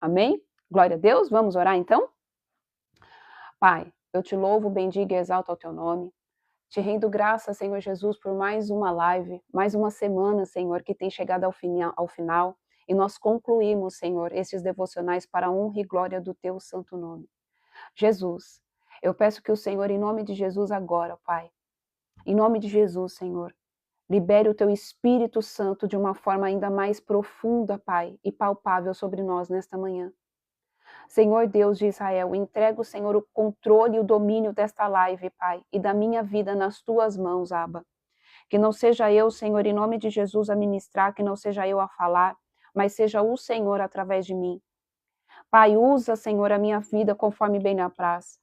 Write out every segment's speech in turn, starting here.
Amém? Glória a Deus. Vamos orar então? Pai, eu te louvo, bendigo e exalto ao teu nome. Te rendo graças, Senhor Jesus, por mais uma live, mais uma semana, Senhor, que tem chegado ao final. E nós concluímos, Senhor, esses devocionais para a honra e glória do teu santo nome. Jesus, eu peço que o Senhor, em nome de Jesus agora, Pai, em nome de Jesus, Senhor, libere o teu Espírito Santo de uma forma ainda mais profunda, Pai, e palpável sobre nós nesta manhã. Senhor Deus de Israel, entrego, Senhor, o controle e o domínio desta live, Pai, e da minha vida nas tuas mãos, Abba. Que não seja eu, Senhor, em nome de Jesus, a ministrar, que não seja eu a falar, mas seja o Senhor através de mim. Pai, usa, Senhor, a minha vida conforme bem lhe apraz.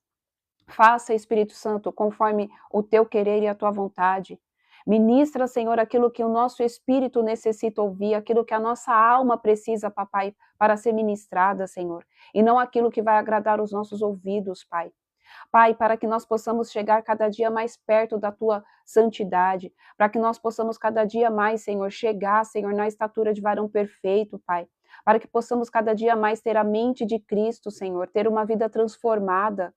Faça, Espírito Santo, conforme o teu querer e a tua vontade. Ministra, Senhor, aquilo que o nosso espírito necessita ouvir, aquilo que a nossa alma precisa, papai, para ser ministrada, Senhor, e não aquilo que vai agradar os nossos ouvidos, Pai. Pai, para que nós possamos chegar cada dia mais perto da tua santidade, para que nós possamos cada dia mais, Senhor, chegar, Senhor, na estatura de varão perfeito, Pai, para que possamos cada dia mais ter a mente de Cristo, Senhor, ter uma vida transformada,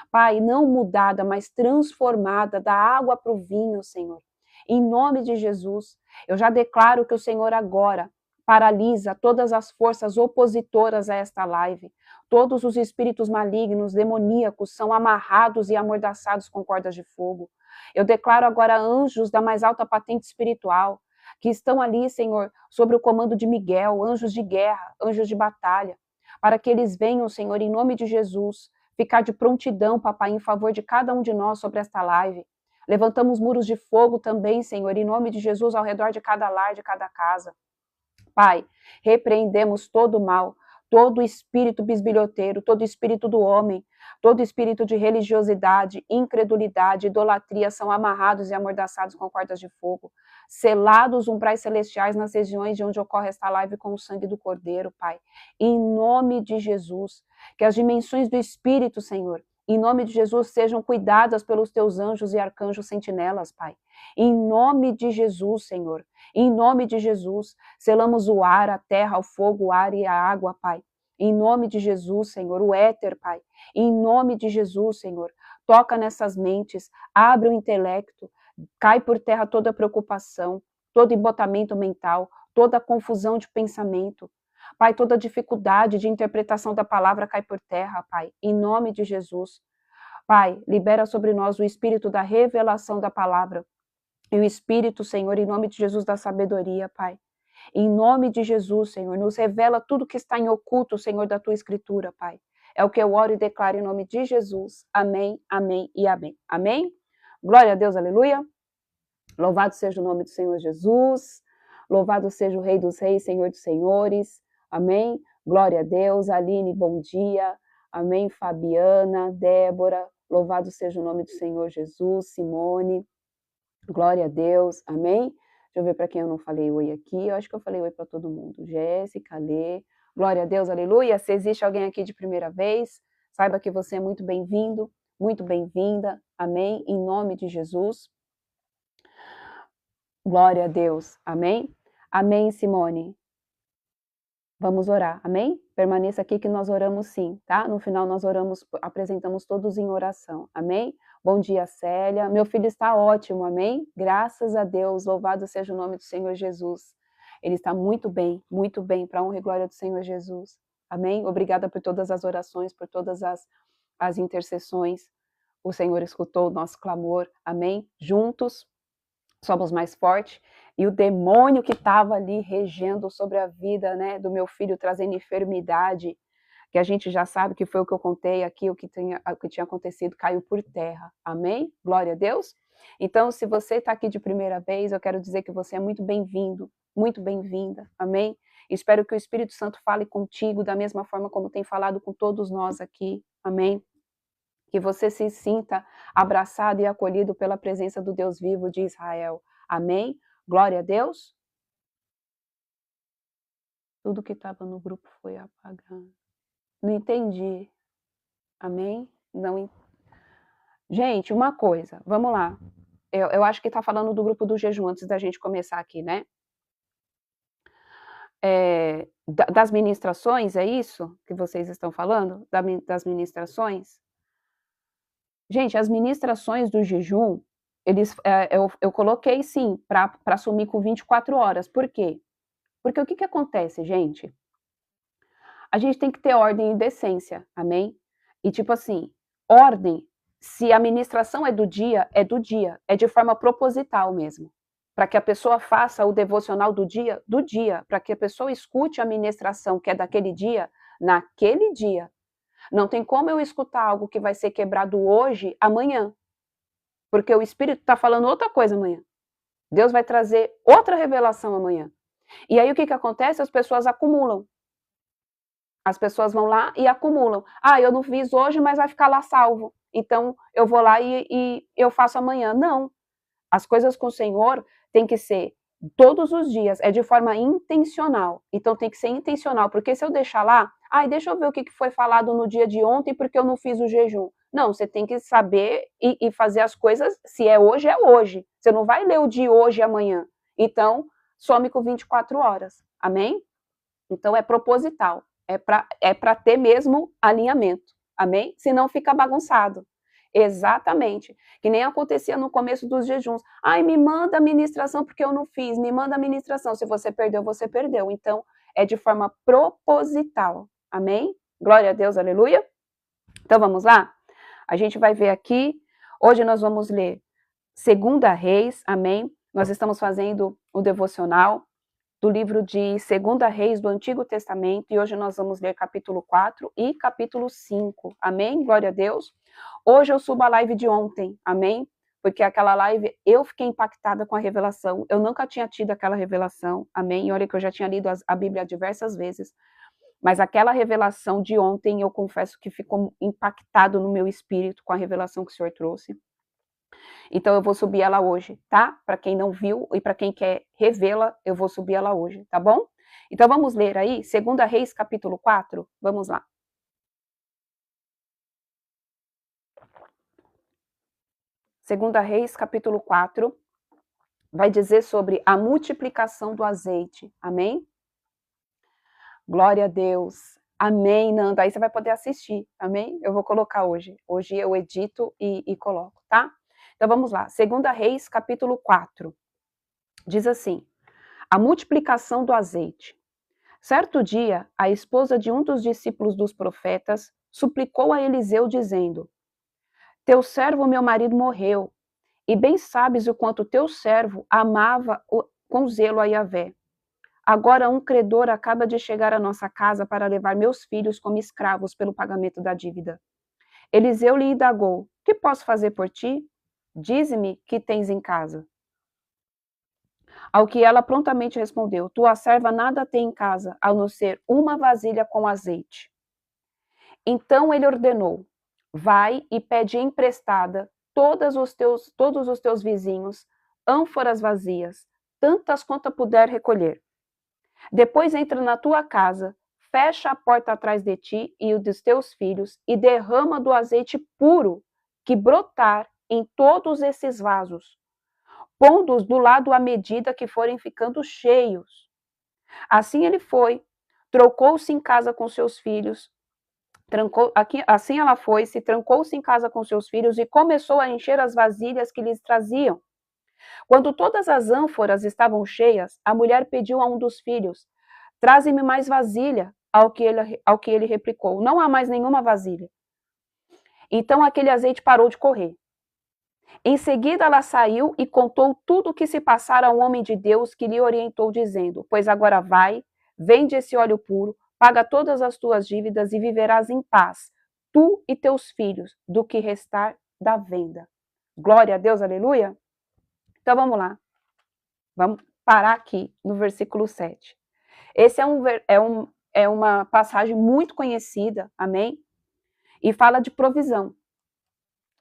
Pai, não mudada, mas transformada da água para o vinho, Senhor. Em nome de Jesus, eu já declaro que o Senhor agora paralisa todas as forças opositoras a esta live. Todos os espíritos malignos, demoníacos, são amarrados e amordaçados com cordas de fogo. Eu declaro agora anjos da mais alta patente espiritual, que estão ali, Senhor, sob o comando de Miguel, anjos de guerra, anjos de batalha, para que eles venham, Senhor, em nome de Jesus, ficar de prontidão, papai, em favor de cada um de nós sobre esta live. Levantamos muros de fogo também, Senhor, em nome de Jesus, ao redor de cada lar, de cada casa. Pai, repreendemos todo o mal, todo espírito bisbilhoteiro, todo espírito do homem, todo espírito de religiosidade, incredulidade, idolatria são amarrados e amordaçados com cordas de fogo, selados umbrais celestiais nas regiões de onde ocorre esta live com o sangue do Cordeiro, Pai. Em nome de Jesus, que as dimensões do Espírito, Senhor, em nome de Jesus, sejam cuidadas pelos teus anjos e arcanjos sentinelas, Pai. Em nome de Jesus, Senhor, em nome de Jesus, selamos o ar, a terra, o fogo, o ar e a água, Pai. Em nome de Jesus, Senhor, o éter, Pai. Em nome de Jesus, Senhor, toca nessas mentes, abre o intelecto, cai por terra toda preocupação, todo embotamento mental, toda confusão de pensamento. Pai, toda dificuldade de interpretação da palavra cai por terra, Pai, em nome de Jesus. Pai, libera sobre nós o espírito da revelação da palavra e o espírito, Senhor, em nome de Jesus, da sabedoria, Pai. Em nome de Jesus, Senhor, nos revela tudo que está em oculto, Senhor, da tua escritura, Pai. É o que eu oro e declaro em nome de Jesus. Amém, amém e amém. Amém? Glória a Deus, aleluia. Louvado seja o nome do Senhor Jesus. Louvado seja o Rei dos Reis, Senhor dos Senhores. Amém? Glória a Deus. Aline, bom dia. Amém, Fabiana, Débora. Louvado seja o nome do Senhor Jesus. Simone. Glória a Deus. Amém? Deixa eu ver para quem eu não falei oi aqui. Eu acho que eu falei oi para todo mundo. Jéssica, Lê. Glória a Deus, aleluia. Se existe alguém aqui de primeira vez, saiba que você é muito bem-vindo, muito bem-vinda. Amém? Em nome de Jesus. Glória a Deus. Amém? Amém, Simone. Vamos orar, amém? Permaneça aqui que nós oramos sim, tá? No final nós oramos, apresentamos todos em oração, amém? Bom dia, Célia. Meu filho está ótimo, amém? Graças a Deus, louvado seja o nome do Senhor Jesus. Ele está muito bem, para a honra e glória do Senhor Jesus, amém? Obrigada por todas as orações, por todas as intercessões. O Senhor escutou o nosso clamor, amém? Juntos somos mais fortes, e o demônio que estava ali regendo sobre a vida, né, do meu filho, trazendo enfermidade, que a gente já sabe que foi o que eu contei aqui, o que tinha acontecido, caiu por terra, amém? Glória a Deus. Então, se você está aqui de primeira vez, eu quero dizer que você é muito bem-vindo, muito bem-vinda, amém? Espero que o Espírito Santo fale contigo da mesma forma como tem falado com todos nós aqui, amém? Que você se sinta abraçado e acolhido pela presença do Deus vivo de Israel. Amém? Glória a Deus. Tudo que estava no grupo foi apagado. Não entendi. Amém? Não. Gente, uma coisa, vamos lá. Eu acho que está falando do grupo do jejum antes da gente começar aqui, né? das ministrações, é isso que vocês estão falando? Das ministrações? Gente, as ministrações do jejum, eu coloquei sim, para assumir com 24 horas. Por quê? Porque o que acontece, gente? A gente tem que ter ordem e decência, amém? E tipo assim, ordem, se a ministração é do dia, é de forma proposital mesmo. Para que a pessoa faça o devocional do dia, para que a pessoa escute a ministração que é daquele dia, naquele dia. Não tem como eu escutar algo que vai ser quebrado hoje, amanhã. Porque o Espírito está falando outra coisa amanhã. Deus vai trazer outra revelação amanhã. E aí o que acontece? As pessoas acumulam. As pessoas vão lá e acumulam. Ah, eu não fiz hoje, mas vai ficar lá salvo. Então eu vou lá e eu faço amanhã. Não. As coisas com o Senhor tem que ser todos os dias, é de forma intencional. Então tem que ser intencional, porque se eu deixar lá, deixa eu ver o que foi falado no dia de ontem, porque eu não fiz o jejum. Não, você tem que saber e fazer as coisas, se é hoje, é hoje. Você não vai ler o de hoje e amanhã. Então, some com 24 horas. Amém? Então é proposital, é para ter mesmo alinhamento. Amém? Senão fica bagunçado. Exatamente. Que nem acontecia no começo dos jejuns. Me manda a ministração porque eu não fiz. Me manda a ministração. Se você perdeu, você perdeu. Então, é de forma proposital. Amém? Glória a Deus, aleluia. Então, vamos lá? A gente vai ver aqui. Hoje nós vamos ler 2 Reis. Amém? Nós estamos fazendo o devocional do livro de 2 Reis do Antigo Testamento. E hoje nós vamos ler capítulo 4 e capítulo 5. Amém? Glória a Deus. Hoje eu subo a live de ontem, amém? Porque aquela live eu fiquei impactada com a revelação, eu nunca tinha tido aquela revelação, amém? E olha que eu já tinha lido a Bíblia diversas vezes, mas aquela revelação de ontem eu confesso que ficou impactado no meu espírito com a revelação que o Senhor trouxe. Então eu vou subir ela hoje, tá? Para quem não viu e para quem quer revê-la, eu vou subir ela hoje, tá bom? Então vamos ler aí, 2 Reis capítulo 4, vamos lá. 2 Reis, capítulo 4, vai dizer sobre a multiplicação do azeite. Amém? Glória a Deus. Amém, Nanda. Aí você vai poder assistir. Amém? Eu vou colocar hoje. Hoje eu edito e coloco, tá? Então vamos lá. 2 Reis, capítulo 4. Diz assim: a multiplicação do azeite. Certo dia, a esposa de um dos discípulos dos profetas suplicou a Eliseu, dizendo: teu servo, meu marido, morreu. E bem sabes o quanto teu servo amava com zelo a Yahvé. Agora um credor acaba de chegar à nossa casa para levar meus filhos como escravos pelo pagamento da dívida. Eliseu lhe indagou: que posso fazer por ti? Dize-me que tens em casa. Ao que ela prontamente respondeu: tua serva nada tem em casa, a não ser uma vasilha com azeite. Então ele ordenou: vai e pede emprestada todos os teus vizinhos, ânforas vazias, tantas quanto puder recolher. Depois entra na tua casa, fecha a porta atrás de ti e o dos teus filhos, e derrama do azeite puro que brotar em todos esses vasos, pondo-os do lado à medida que forem ficando cheios. Assim ele foi, trocou-se em casa com seus filhos, assim ela foi, se trancou-se em casa com seus filhos e começou a encher as vasilhas que lhes traziam. Quando todas as ânforas estavam cheias, a mulher pediu a um dos filhos: traze-me mais vasilha, ao que ele replicou: não há mais nenhuma vasilha. Então aquele azeite parou de correr. Em seguida ela saiu e contou tudo o que se passara ao homem de Deus, que lhe orientou, dizendo: pois agora vai, vende esse óleo puro, paga todas as tuas dívidas e viverás em paz, tu e teus filhos, do que restar da venda. Glória a Deus, aleluia. Então vamos lá. Vamos parar aqui no versículo 7. Esse é uma passagem muito conhecida, amém? E fala de provisão.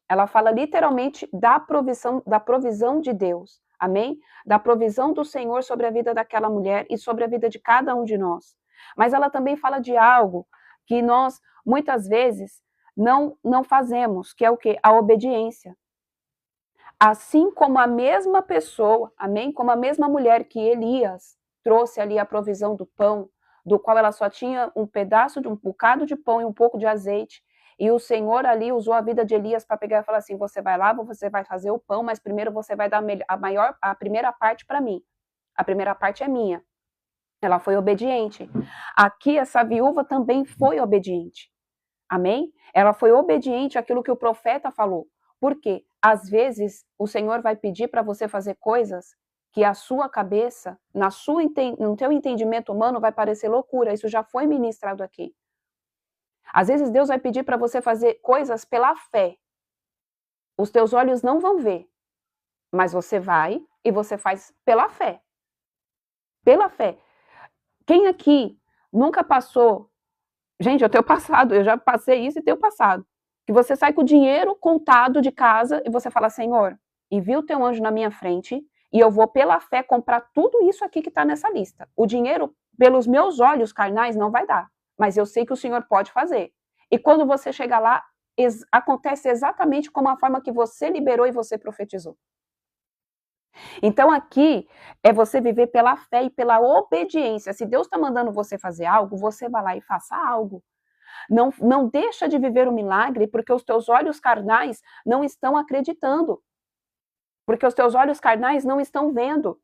Ela fala literalmente da provisão de Deus, amém? Da provisão do Senhor sobre a vida daquela mulher e sobre a vida de cada um de nós. Mas ela também fala de algo que nós, muitas vezes, não fazemos, que é o quê? A obediência. Assim como a mesma pessoa, amém? Como a mesma mulher que Elias trouxe ali a provisão do pão, do qual ela só tinha um pedaço de um bocado de pão e um pouco de azeite. E o Senhor ali usou a vida de Elias para pegar e falar assim: você vai lá, você vai fazer o pão, mas primeiro você vai dar a primeira parte para mim. A primeira parte é minha. Ela foi obediente. Aqui essa viúva também foi obediente. Amém? Ela foi obediente àquilo que o profeta falou. Por quê? Às vezes o Senhor vai pedir para você fazer coisas que a sua cabeça, no teu entendimento humano, vai parecer loucura. Isso já foi ministrado aqui. Às vezes Deus vai pedir para você fazer coisas pela fé. Os teus olhos não vão ver, mas você vai e você faz pela fé. Pela fé. Quem aqui nunca passou... Gente, eu tenho passado, eu já passei isso e tenho passado. Que você sai com o dinheiro contado de casa e você fala: Senhor, envia o teu anjo na minha frente e eu vou pela fé comprar tudo isso aqui que está nessa lista. O dinheiro, pelos meus olhos carnais, não vai dar, mas eu sei que o Senhor pode fazer. E quando você chega lá, acontece exatamente como a forma que você liberou e você profetizou. Então aqui é você viver pela fé e pela obediência. Se Deus está mandando você fazer algo, você vai lá e faça algo. Não deixa de viver o milagre porque os teus olhos carnais não estão acreditando. Porque os teus olhos carnais não estão vendo.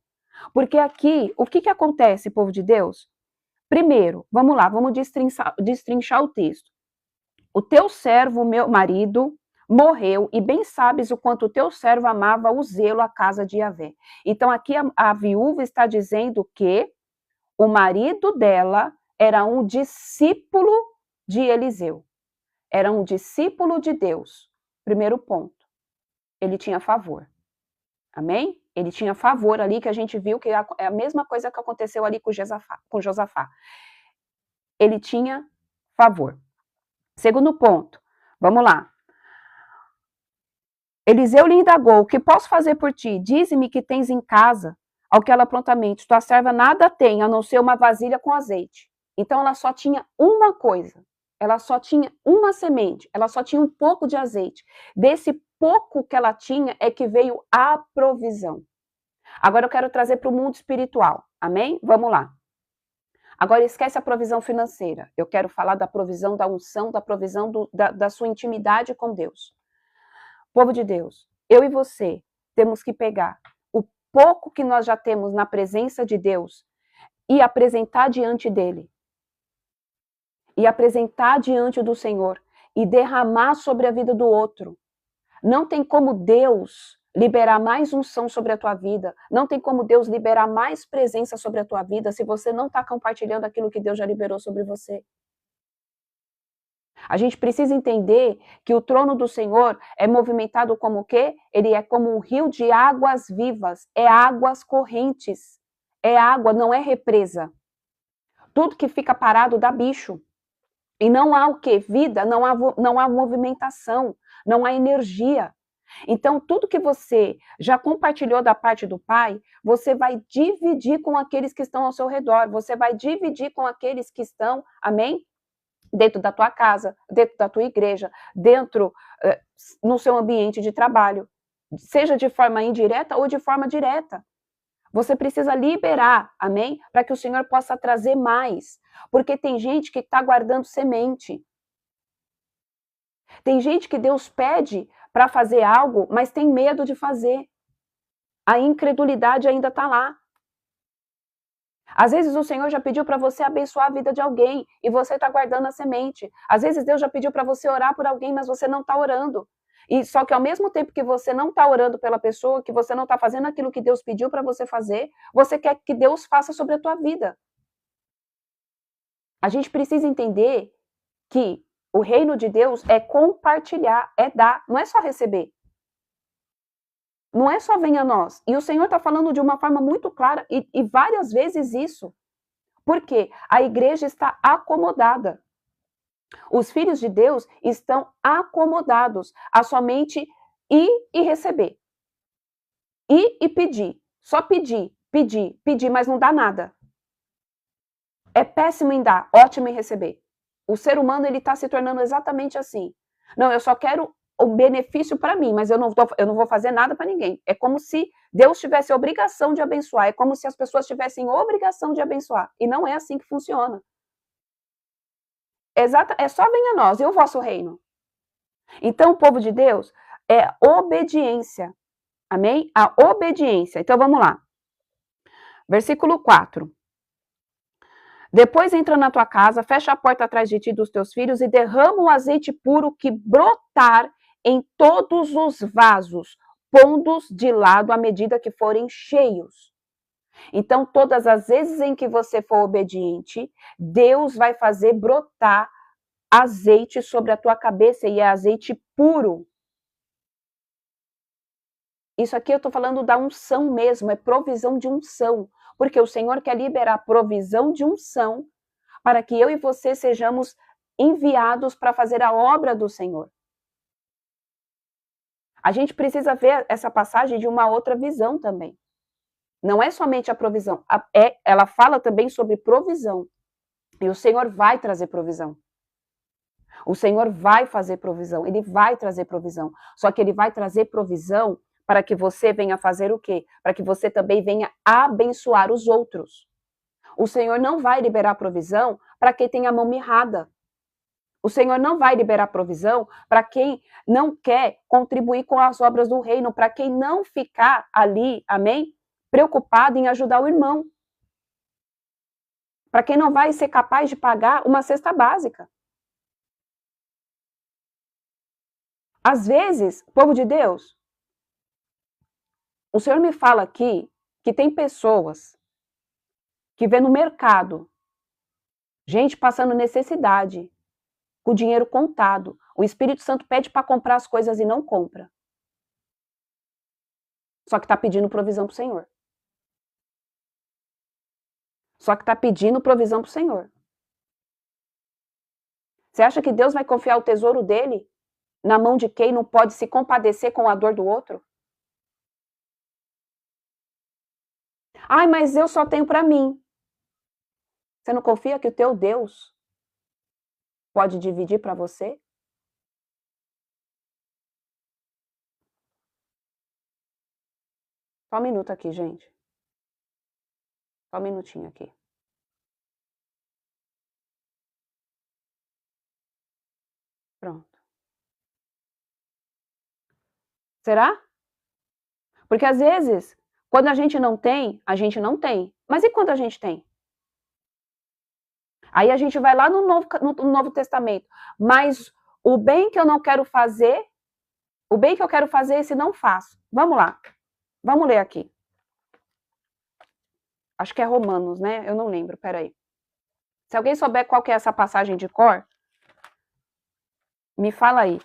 Porque aqui, o que acontece, povo de Deus? Primeiro, vamos lá, vamos destrinchar o texto. O teu servo, meu marido, morreu, e bem sabes o quanto o teu servo amava o zelo à casa de Yahvé. Então aqui a viúva está dizendo que o marido dela era um discípulo de Eliseu. Era um discípulo de Deus. Primeiro ponto. Ele tinha favor. Amém? Ele tinha favor ali, que a gente viu que é a mesma coisa que aconteceu ali com Josafá. Ele tinha favor. Segundo ponto. Vamos lá. Eliseu lhe indagou: o que posso fazer por ti? Dize-me que tens em casa. Ao que ela prontamente: tua serva nada tem, a não ser uma vasilha com azeite. Então ela só tinha uma coisa. Ela só tinha uma semente, ela só tinha um pouco de azeite. Desse pouco que ela tinha é que veio a provisão. Agora eu quero trazer para o mundo espiritual, amém? Vamos lá. Agora esquece a provisão financeira. Eu quero falar da provisão da unção, da provisão da sua intimidade com Deus. Povo de Deus, eu e você temos que pegar o pouco que nós já temos na presença de Deus e apresentar diante dele. E apresentar diante do Senhor e derramar sobre a vida do outro. Não tem como Deus liberar mais unção sobre a tua vida, não tem como Deus liberar mais presença sobre a tua vida se você não está compartilhando aquilo que Deus já liberou sobre você. A gente precisa entender que o trono do Senhor é movimentado como o quê? Ele é como um rio de águas vivas, é águas correntes, é água, não é represa. Tudo que fica parado dá bicho. E não há o quê? Vida, não há movimentação, não há energia. Então, tudo que você já compartilhou da parte do Pai, você vai dividir com aqueles que estão ao seu redor, você vai dividir com aqueles que estão, amém? Dentro da tua casa, dentro da tua igreja, dentro, no seu ambiente de trabalho, seja de forma indireta ou de forma direta. Você precisa liberar, amém? Para que o Senhor possa trazer mais. Porque tem gente que está guardando semente. Tem gente que Deus pede para fazer algo, mas tem medo de fazer. A incredulidade ainda está lá. Às vezes o Senhor já pediu para você abençoar a vida de alguém e você está guardando a semente. Às vezes Deus já pediu para você orar por alguém, mas você não está orando. E só que ao mesmo tempo que você não está orando pela pessoa, que você não está fazendo aquilo que Deus pediu para você fazer, você quer que Deus faça sobre a tua vida. A gente precisa entender que o reino de Deus é compartilhar, é dar, não é só receber. Não é só venha a nós. E o Senhor está falando de uma forma muito clara e várias vezes isso. Por quê? A igreja está acomodada. Os filhos de Deus estão acomodados a somente ir e receber. Ir e pedir. Só pedir, pedir, pedir, mas não dá nada. É péssimo em dar, ótimo em receber. O ser humano ele está se tornando exatamente assim. Não, eu só quero o benefício para mim, mas eu não vou fazer nada para ninguém. É como se Deus tivesse a obrigação de abençoar, é como se as pessoas tivessem a obrigação de abençoar, e não é assim que funciona. É só venha a nós, e o vosso reino. Então, o povo de Deus é obediência, amém? A obediência. Então, vamos lá. Versículo 4. Depois entra na tua casa, fecha a porta atrás de ti dos teus filhos e derrama o azeite puro que brotar em todos os vasos, pondo-os de lado à medida que forem cheios. Então, todas as vezes em que você for obediente, Deus vai fazer brotar azeite sobre a tua cabeça, e é azeite puro. Isso aqui eu estou falando da unção mesmo, é provisão de unção, porque o Senhor quer liberar provisão de unção para que eu e você sejamos enviados para fazer a obra do Senhor. A gente precisa ver essa passagem de uma outra visão também. Não é somente a provisão, ela fala também sobre provisão. E o Senhor vai trazer provisão. O Senhor vai fazer provisão, Ele vai trazer provisão. Só que Ele vai trazer provisão para que você venha fazer o quê? Para que você também venha abençoar os outros. O Senhor não vai liberar provisão para quem tem a mão mirrada. O Senhor não vai liberar provisão para quem não quer contribuir com as obras do reino, para quem não ficar ali, amém? Preocupado em ajudar o irmão. Para quem não vai ser capaz de pagar uma cesta básica. Às vezes, povo de Deus, o Senhor me fala aqui que tem pessoas que vê no mercado gente passando necessidade, com o dinheiro contado. O Espírito Santo pede para comprar as coisas e não compra. Só que está pedindo provisão para o Senhor. Só que está pedindo provisão para o Senhor. Você acha que Deus vai confiar o tesouro dele na mão de quem não pode se compadecer com a dor do outro? Ai, mas eu só tenho para mim. Você não confia que o teu Deus pode dividir para você? Só um minuto aqui, gente. Só um minutinho aqui. Pronto. Será? Porque às vezes, quando a gente não tem, a gente não tem. Mas e quando a gente tem? Aí a gente vai lá no Novo Testamento. Mas o bem que eu não quero fazer, o bem que eu quero fazer, esse não faço. Vamos lá. Vamos ler aqui. Acho que é Romanos, né? Eu não lembro, peraí. Se alguém souber qual que é essa passagem de cor, me fala aí.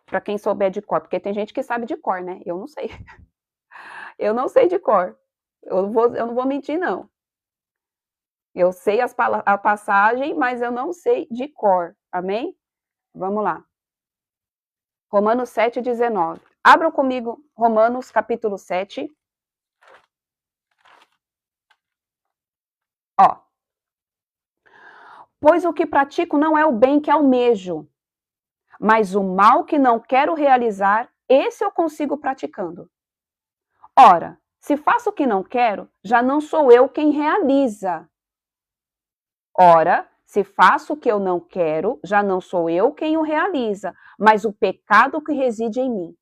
Para quem souber de cor, porque tem gente que sabe de cor, né? Eu não sei. Eu não sei de cor. Eu não vou mentir, não. Eu sei a passagem, mas eu não sei de cor. Amém? Vamos lá. Romanos 7:19. Abram comigo Romanos capítulo 7. Ó. Pois o que pratico não é o bem que almejo, mas o mal que não quero realizar, esse eu consigo praticando. Ora, se faço o que não quero, já não sou eu quem realiza. Ora, se faço o que eu não quero, já não sou eu quem o realiza, mas o pecado que reside em mim.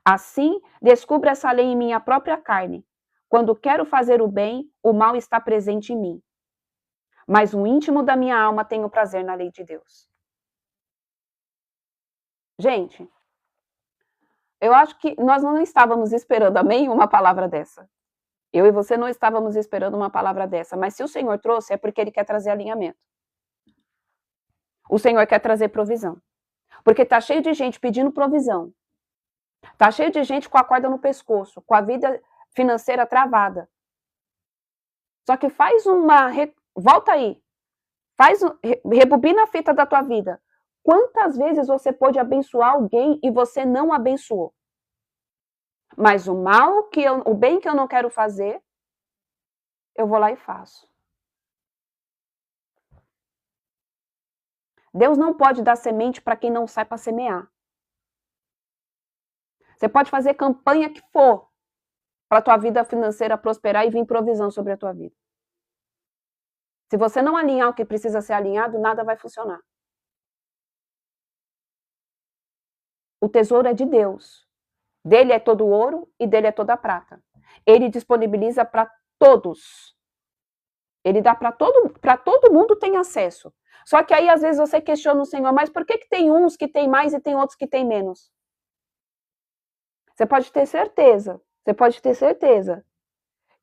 Assim, descubro essa lei em minha própria carne. Quando quero fazer o bem, o mal está presente em mim. Mas no íntimo da minha alma tenho prazer na lei de Deus. Gente, eu acho que nós não estávamos esperando, amém, uma palavra dessa. Eu e você não estávamos esperando uma palavra dessa, mas se o Senhor trouxe, é porque Ele quer trazer alinhamento. O Senhor quer trazer provisão. Porque está cheio de gente pedindo provisão. Está cheio de gente com a corda no pescoço, com a vida financeira travada. Só que faz uma... Volta aí. Rebobina a fita da tua vida. Quantas vezes você pode abençoar alguém e você não abençoou? Mas o bem que eu não quero fazer, eu vou lá e faço. Deus não pode dar semente para quem não sai para semear. Você pode fazer campanha que for para a tua vida financeira prosperar e vir provisão sobre a tua vida. Se você não alinhar o que precisa ser alinhado, nada vai funcionar. O tesouro é de Deus. Dele é todo o ouro e dele é toda a prata. Ele disponibiliza para todos. Ele dá para todo mundo tem acesso. Só que aí às vezes você questiona o Senhor, mas por que tem uns que tem mais e tem outros que tem menos? Você pode ter certeza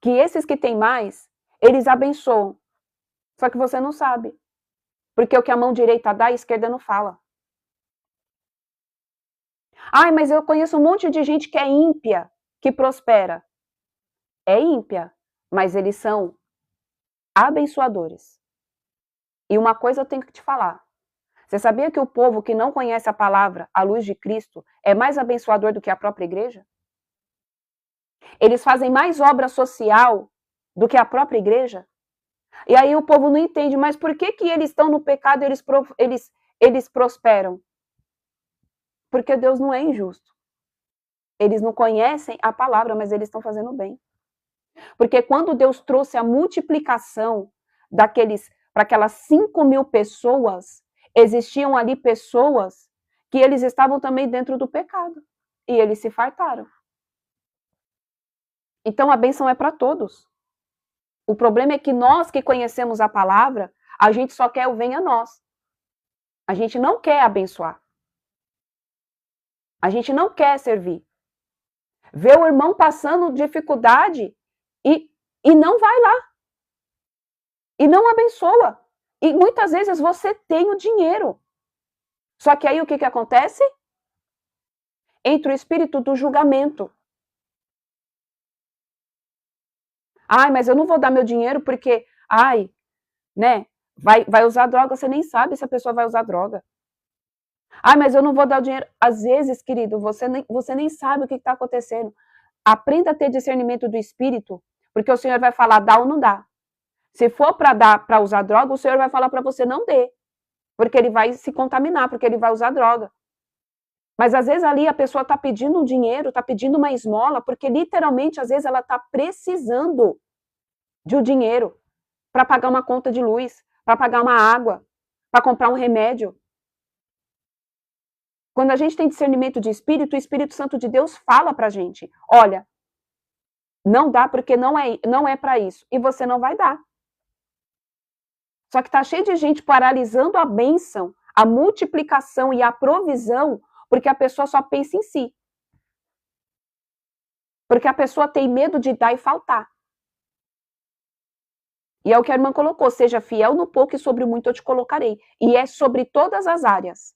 que esses que têm mais, eles abençoam. Só que você não sabe. Porque o que a mão direita dá, a esquerda não fala. Ai, mas eu conheço um monte de gente que é ímpia, que prospera. É ímpia, mas eles são abençoadores. E uma coisa eu tenho que te falar. Você sabia que o povo que não conhece a palavra, a luz de Cristo, é mais abençoador do que a própria igreja? Eles fazem mais obra social do que a própria igreja? E aí o povo não entende, mas por que eles estão no pecado e eles prosperam? Porque Deus não é injusto. Eles não conhecem a palavra, mas eles estão fazendo bem. Porque quando Deus trouxe a multiplicação para aquelas 5.000 pessoas, existiam ali pessoas que eles estavam também dentro do pecado. E eles se fartaram. Então a bênção é para todos. O problema é que nós que conhecemos a palavra, a gente só quer o venha a nós. A gente não quer abençoar. A gente não quer servir. Vê o irmão passando dificuldade e não vai lá. E não abençoa. E muitas vezes você tem o dinheiro. Só que aí o que acontece? Entra o espírito do julgamento. Ai, mas eu não vou dar meu dinheiro porque, vai usar droga, você nem sabe se a pessoa vai usar droga. Ai, mas eu não vou dar o dinheiro. Às vezes, querido, você nem sabe o que está acontecendo. Aprenda a ter discernimento do espírito, porque o Senhor vai falar, dá ou não dá. Se for para usar droga, o Senhor vai falar para você, não dê. Porque ele vai se contaminar, porque ele vai usar droga. Mas às vezes ali a pessoa está pedindo um dinheiro, está pedindo uma esmola, porque literalmente às vezes ela está precisando de um dinheiro para pagar uma conta de luz, para pagar uma água, para comprar um remédio. Quando a gente tem discernimento de espírito, o Espírito Santo de Deus fala para a gente, olha, não dá porque não é para isso. E você não vai dar. Só que está cheio de gente paralisando a bênção, a multiplicação e a provisão, porque a pessoa só pensa em si. Porque a pessoa tem medo de dar e faltar. E é o que a irmã colocou, seja fiel no pouco e sobre o muito eu te colocarei. E é sobre todas as áreas.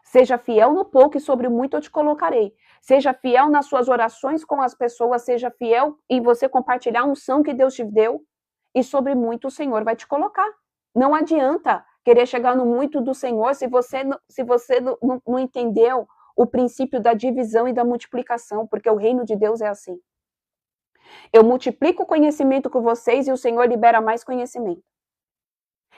Seja fiel no pouco e sobre o muito eu te colocarei. Seja fiel nas suas orações com as pessoas, seja fiel em você compartilhar a unção que Deus te deu. E sobre muito o Senhor vai te colocar. Não adianta querer chegar no muito do Senhor se você não entendeu o princípio da divisão e da multiplicação, porque o reino de Deus é assim. Eu multiplico o conhecimento com vocês e o Senhor libera mais conhecimento.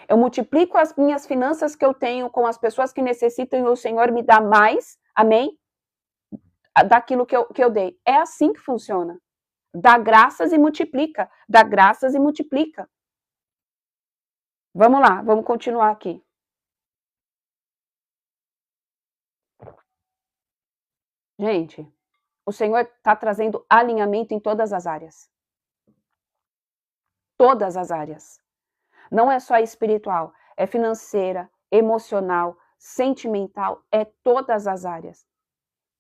Eu multiplico as minhas finanças que eu tenho com as pessoas que necessitam e o Senhor me dá mais, amém? Daquilo que eu dei. É assim que funciona. Dá graças e multiplica. Dá graças e multiplica. Vamos lá, vamos continuar aqui. Gente, o Senhor está trazendo alinhamento em todas as áreas. Todas as áreas. Não é só espiritual, é financeira, emocional, sentimental, é todas as áreas.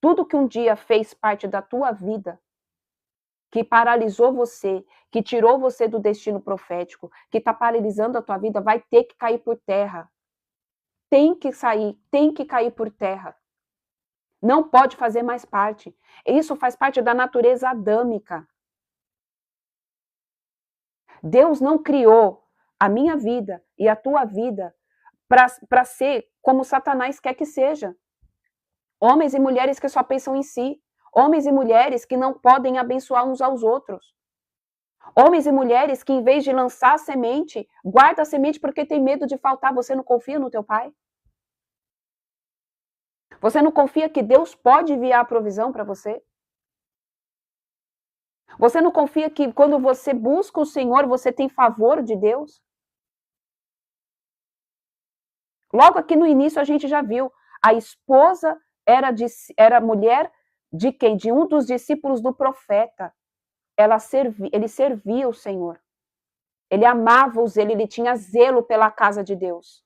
Tudo que um dia fez parte da tua vida, que paralisou você, que tirou você do destino profético, que está paralisando a tua vida, vai ter que cair por terra. Tem que sair, tem que cair por terra. Não pode fazer mais parte. Isso faz parte da natureza adâmica. Deus não criou a minha vida e a tua vida para ser como Satanás quer que seja. Homens e mulheres que só pensam em si. Homens e mulheres que não podem abençoar uns aos outros. Homens e mulheres que, em vez de lançar a semente, guarda a semente porque tem medo de faltar. Você não confia no teu pai? Você não confia que Deus pode enviar a provisão para você? Você não confia que quando você busca o Senhor, você tem favor de Deus? Logo aqui no início a gente já viu, a esposa era mulher de quem? De um dos discípulos do profeta. Ele servia o Senhor. Ele amava os ele tinha zelo pela casa de Deus.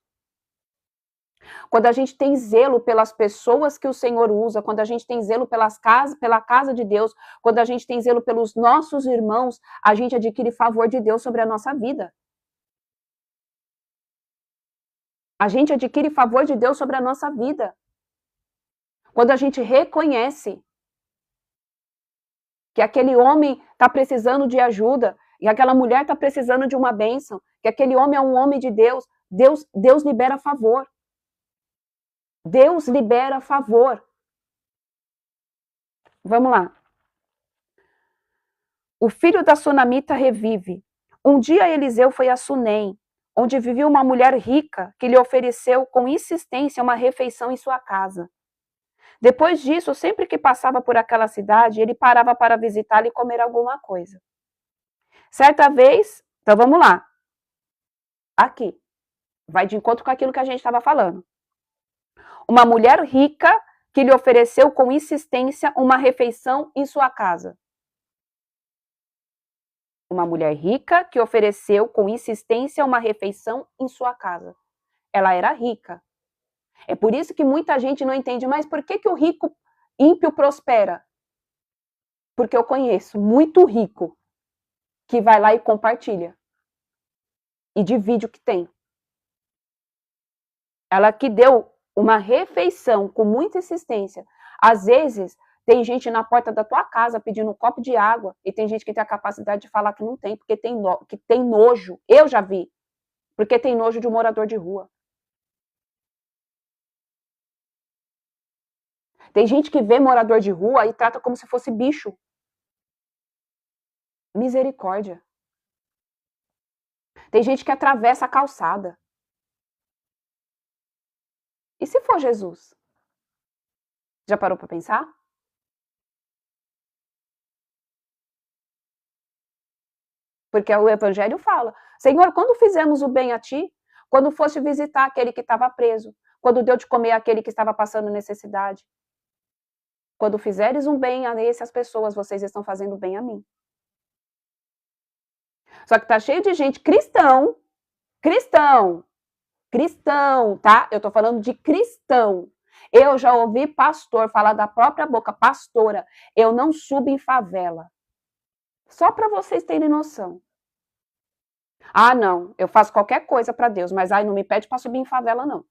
Quando a gente tem zelo pelas pessoas que o Senhor usa, quando a gente tem zelo pela casa de Deus, quando a gente tem zelo pelos nossos irmãos, a gente adquire favor de Deus sobre a nossa vida. A gente adquire favor de Deus sobre a nossa vida. Quando a gente reconhece que aquele homem está precisando de ajuda, e aquela mulher está precisando de uma bênção, que aquele homem é um homem de Deus, Deus libera favor. Deus libera favor. Vamos lá. O filho da sunamita revive. Um dia Eliseu foi a Sunem, onde vivia uma mulher rica que lhe ofereceu com insistência uma refeição em sua casa. Depois disso, sempre que passava por aquela cidade, ele parava para visitá-la e comer alguma coisa. Certa vez, então vamos lá. Aqui, vai de encontro com aquilo que a gente estava falando. Uma mulher rica que lhe ofereceu com insistência uma refeição em sua casa. Uma mulher rica que ofereceu com insistência uma refeição em sua casa. Ela era rica. É por isso que muita gente não entende, mas por que o rico ímpio prospera? Porque eu conheço muito rico que vai lá e compartilha. E divide o que tem. Ela que deu uma refeição com muita insistência. Às vezes, tem gente na porta da tua casa pedindo um copo de água e tem gente que tem a capacidade de falar que não tem, porque tem nojo. Eu já vi. Porque tem nojo de um morador de rua. Tem gente que vê morador de rua e trata como se fosse bicho. Misericórdia. Tem gente que atravessa a calçada. E se for Jesus? Já parou para pensar? Porque o Evangelho fala, Senhor, quando fizemos o bem a ti, quando foste visitar aquele que estava preso, quando deu de comer aquele que estava passando necessidade, quando fizeres um bem a essas pessoas, vocês estão fazendo bem a mim. Só que tá cheio de gente cristão, tá? Eu tô falando de cristão. Eu já ouvi pastor falar da própria boca, pastora, eu não subo em favela. Só para vocês terem noção. Ah, não, eu faço qualquer coisa para Deus, mas ai, não me pede para subir em favela, não.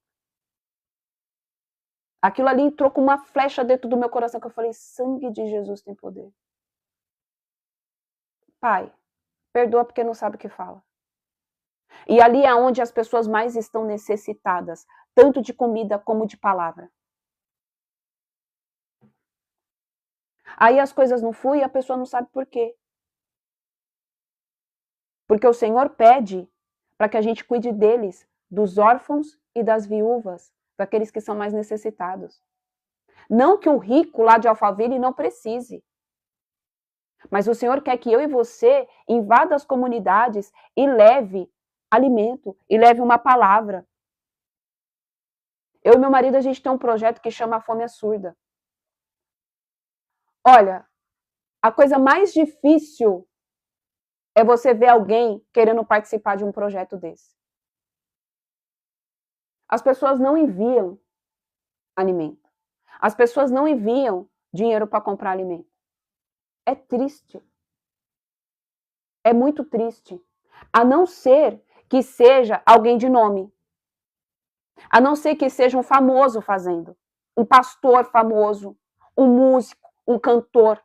Aquilo ali entrou com uma flecha dentro do meu coração, que eu falei, sangue de Jesus tem poder. Pai, perdoa porque não sabe o que fala. E ali é onde as pessoas mais estão necessitadas, tanto de comida como de palavra. Aí as coisas não fluem e a pessoa não sabe por quê. Porque o Senhor pede para que a gente cuide deles, dos órfãos e das viúvas, daqueles que são mais necessitados. Não que o rico lá de Alphaville não precise. Mas o Senhor quer que eu e você invada as comunidades e leve alimento, e leve uma palavra. Eu e meu marido, a gente tem um projeto que chama A Fome é Surda. Olha, a coisa mais difícil é você ver alguém querendo participar de um projeto desse. As pessoas não enviam alimento. As pessoas não enviam dinheiro para comprar alimento. É triste. É muito triste. A não ser que seja alguém de nome. A não ser que seja um famoso fazendo. Um pastor famoso, um músico, um cantor.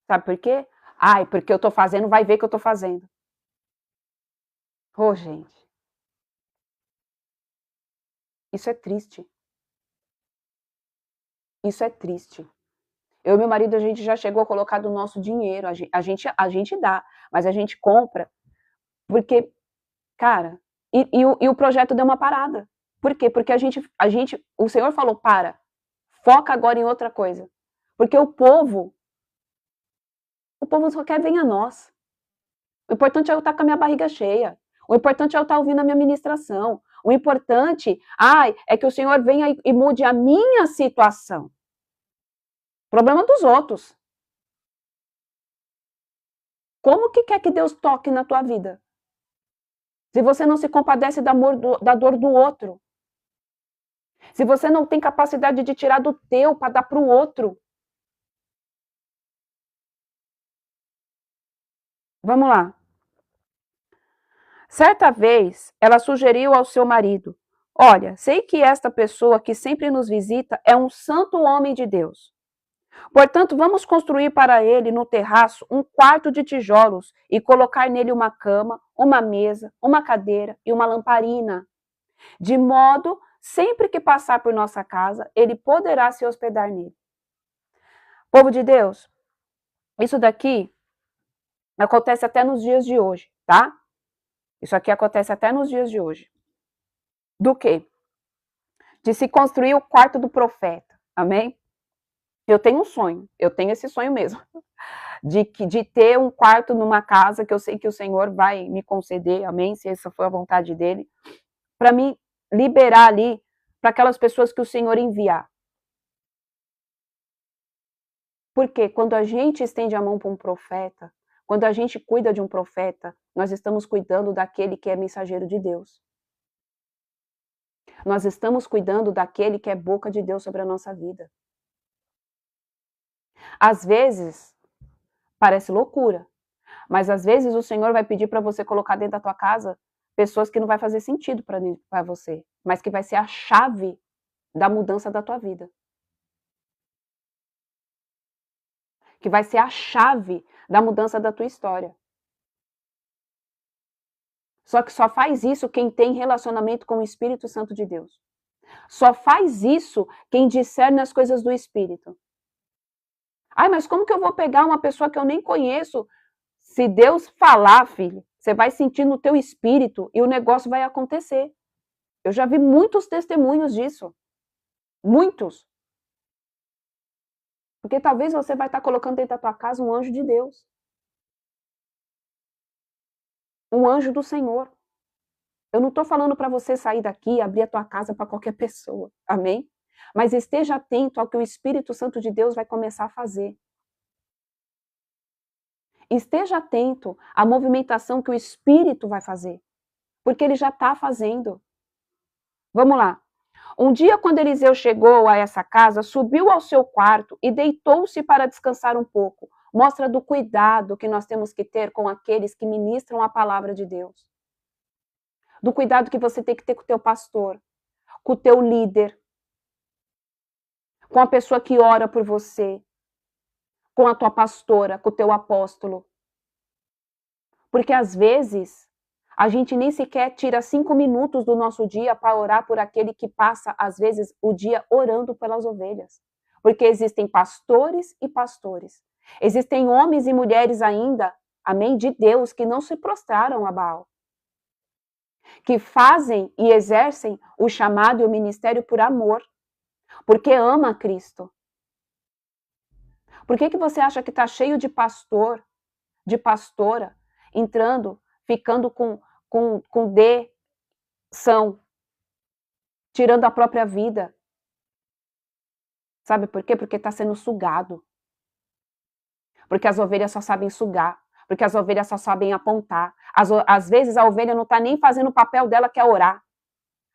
Sabe por quê? Ai, porque eu tô fazendo, vai ver que eu tô fazendo. Ô, gente. Isso é triste. Isso é triste. Eu e meu marido, a gente já chegou a colocar do nosso dinheiro. A gente dá, mas a gente compra. Porque, cara, e o projeto deu uma parada. Por quê? Porque o Senhor falou, para. Foca agora em outra coisa. Porque o povo só quer vir a nós. O importante é eu estar com a minha barriga cheia. O importante é eu estar ouvindo a minha ministração. O importante, é que o Senhor venha e mude a minha situação. Problema dos outros. Como que quer que Deus toque na tua vida? Se você não se compadece da dor do outro. Se você não tem capacidade de tirar do teu para dar para o outro. Vamos lá. Certa vez, ela sugeriu ao seu marido: olha, sei que esta pessoa que sempre nos visita é um santo homem de Deus. Portanto, vamos construir para ele no terraço um quarto de tijolos e colocar nele uma cama, uma mesa, uma cadeira e uma lamparina. De modo, sempre que passar por nossa casa, ele poderá se hospedar nele. Povo de Deus, isso daqui acontece até nos dias de hoje, tá? Isso aqui acontece até nos dias de hoje. Do quê? De se construir o quarto do profeta. Amém? Eu tenho um sonho, eu tenho esse sonho mesmo. De ter um quarto numa casa que eu sei que o Senhor vai me conceder, amém? Se essa for a vontade dele, para me liberar ali para aquelas pessoas que o Senhor enviar. Porque quando a gente estende a mão para um profeta, quando a gente cuida de um profeta, nós estamos cuidando daquele que é mensageiro de Deus. Nós estamos cuidando daquele que é boca de Deus sobre a nossa vida. Às vezes, parece loucura, mas às vezes o Senhor vai pedir para você colocar dentro da tua casa pessoas que não vai fazer sentido para você, mas que vai ser a chave da mudança da tua vida. Que vai ser a chave da mudança da tua história. Só que só faz isso quem tem relacionamento com o Espírito Santo de Deus. Só faz isso quem discerne as coisas do Espírito. Mas como que eu vou pegar uma pessoa que eu nem conheço? Se Deus falar, filho, você vai sentir no teu espírito e o negócio vai acontecer. Eu já vi muitos testemunhos disso. Muitos. Porque talvez você vai estar colocando dentro da tua casa um anjo de Deus. Um anjo do Senhor. Eu não estou falando para você sair daqui e abrir a tua casa para qualquer pessoa. Amém? Mas esteja atento ao que o Espírito Santo de Deus vai começar a fazer. Esteja atento à movimentação que o Espírito vai fazer. Porque ele já está fazendo. Vamos lá. Um dia, quando Eliseu chegou a essa casa, subiu ao seu quarto e deitou-se para descansar um pouco. Mostra do cuidado que nós temos que ter com aqueles que ministram a palavra de Deus. Do cuidado que você tem que ter com o teu pastor, com o teu líder, com a pessoa que ora por você, com a tua pastora, com o teu apóstolo. Porque às vezes a gente nem sequer tira 5 minutos do nosso dia para orar por aquele que passa, às vezes, o dia orando pelas ovelhas. Porque existem pastores e pastores. Existem homens e mulheres ainda, amém, de Deus, que não se prostraram a Baal. Que fazem e exercem o chamado e o ministério por amor. Porque ama Cristo. Por que você acha que está cheio de pastor, de pastora, entrando, ficando com deção, tirando a própria vida? Sabe por quê? Porque está sendo sugado. Porque as ovelhas só sabem sugar. Porque as ovelhas só sabem apontar. Às vezes a ovelha não está nem fazendo o papel dela, que é orar.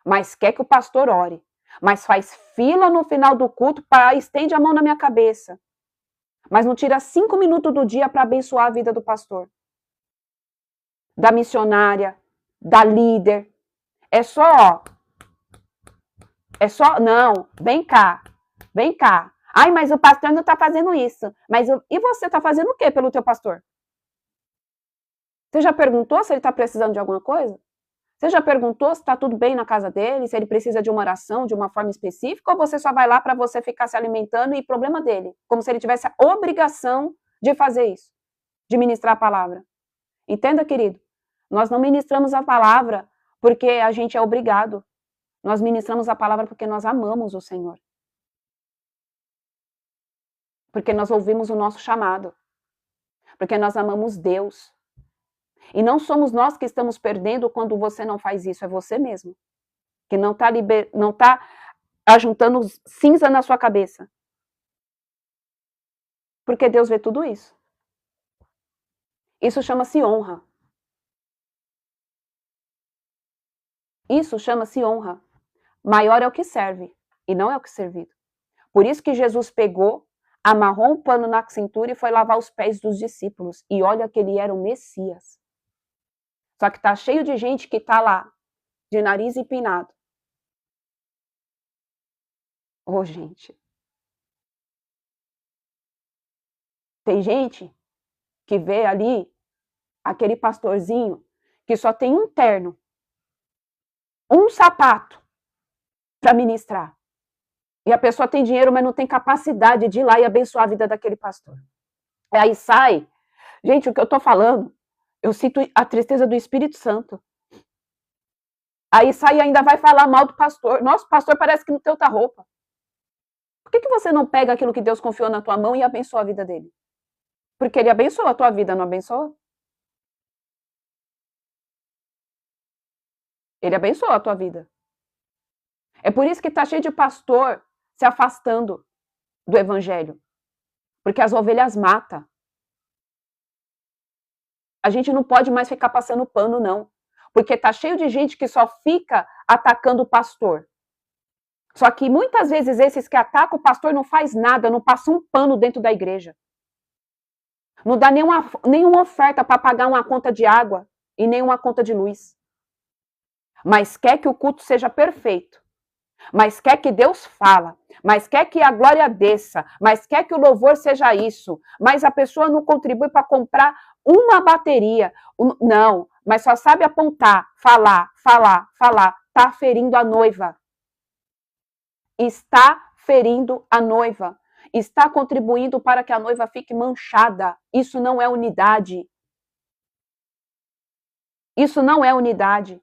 Mas quer que o pastor ore. Mas faz fila no final do culto para estende a mão na minha cabeça. Mas não tira 5 minutos do dia para abençoar a vida do pastor. Da missionária, da líder. É só, não, vem cá. Mas o pastor não está fazendo isso. E você está fazendo o quê pelo teu pastor? Você já perguntou se ele está precisando de alguma coisa? Você já perguntou se está tudo bem na casa dele, se ele precisa de uma oração de uma forma específica, ou você só vai lá para você ficar se alimentando e problema dele? Como se ele tivesse a obrigação de fazer isso, de ministrar a palavra. Entenda, querido? Nós não ministramos a palavra porque a gente é obrigado. Nós ministramos a palavra porque nós amamos o Senhor. Porque nós ouvimos o nosso chamado. Porque nós amamos Deus. E não somos nós que estamos perdendo quando você não faz isso, é você mesmo. Que não está ajuntando cinza na sua cabeça. Porque Deus vê tudo isso. Isso chama-se honra. Isso chama-se honra. Maior é o que serve e não é o que servido. Por isso que Jesus pegou, amarrou um pano na cintura e foi lavar os pés dos discípulos. E olha que ele era o Messias. Só que tá cheio de gente que tá lá, de nariz empinado. Ô, gente. Tem gente que vê ali aquele pastorzinho que só tem um terno, um sapato para ministrar. E a pessoa tem dinheiro, mas não tem capacidade de ir lá e abençoar a vida daquele pastor. Aí sai. Gente, o que eu tô falando, eu sinto a tristeza do Espírito Santo. Aí sai e ainda vai falar mal do pastor. Nossa, o pastor parece que não tem outra roupa. Por que você não pega aquilo que Deus confiou na tua mão e abençoa a vida dele? Porque ele abençoa a tua vida, não abençoa? Ele abençoa a tua vida. É por isso que tá cheio de pastor se afastando do evangelho. Porque as ovelhas matam. A gente não pode mais ficar passando pano, não. Porque tá cheio de gente que só fica atacando o pastor. Só que muitas vezes esses que atacam o pastor não faz nada, não passa um pano dentro da igreja. Não dá nenhuma oferta para pagar uma conta de água e nenhuma conta de luz. Mas quer que o culto seja perfeito. Mas quer que Deus fala. Mas quer que a glória desça. Mas quer que o louvor seja isso. Mas a pessoa não contribui para comprar uma bateria. Não, mas só sabe apontar, falar. Está ferindo a noiva. Está ferindo a noiva. Está contribuindo para que a noiva fique manchada. Isso não é unidade. Isso não é unidade.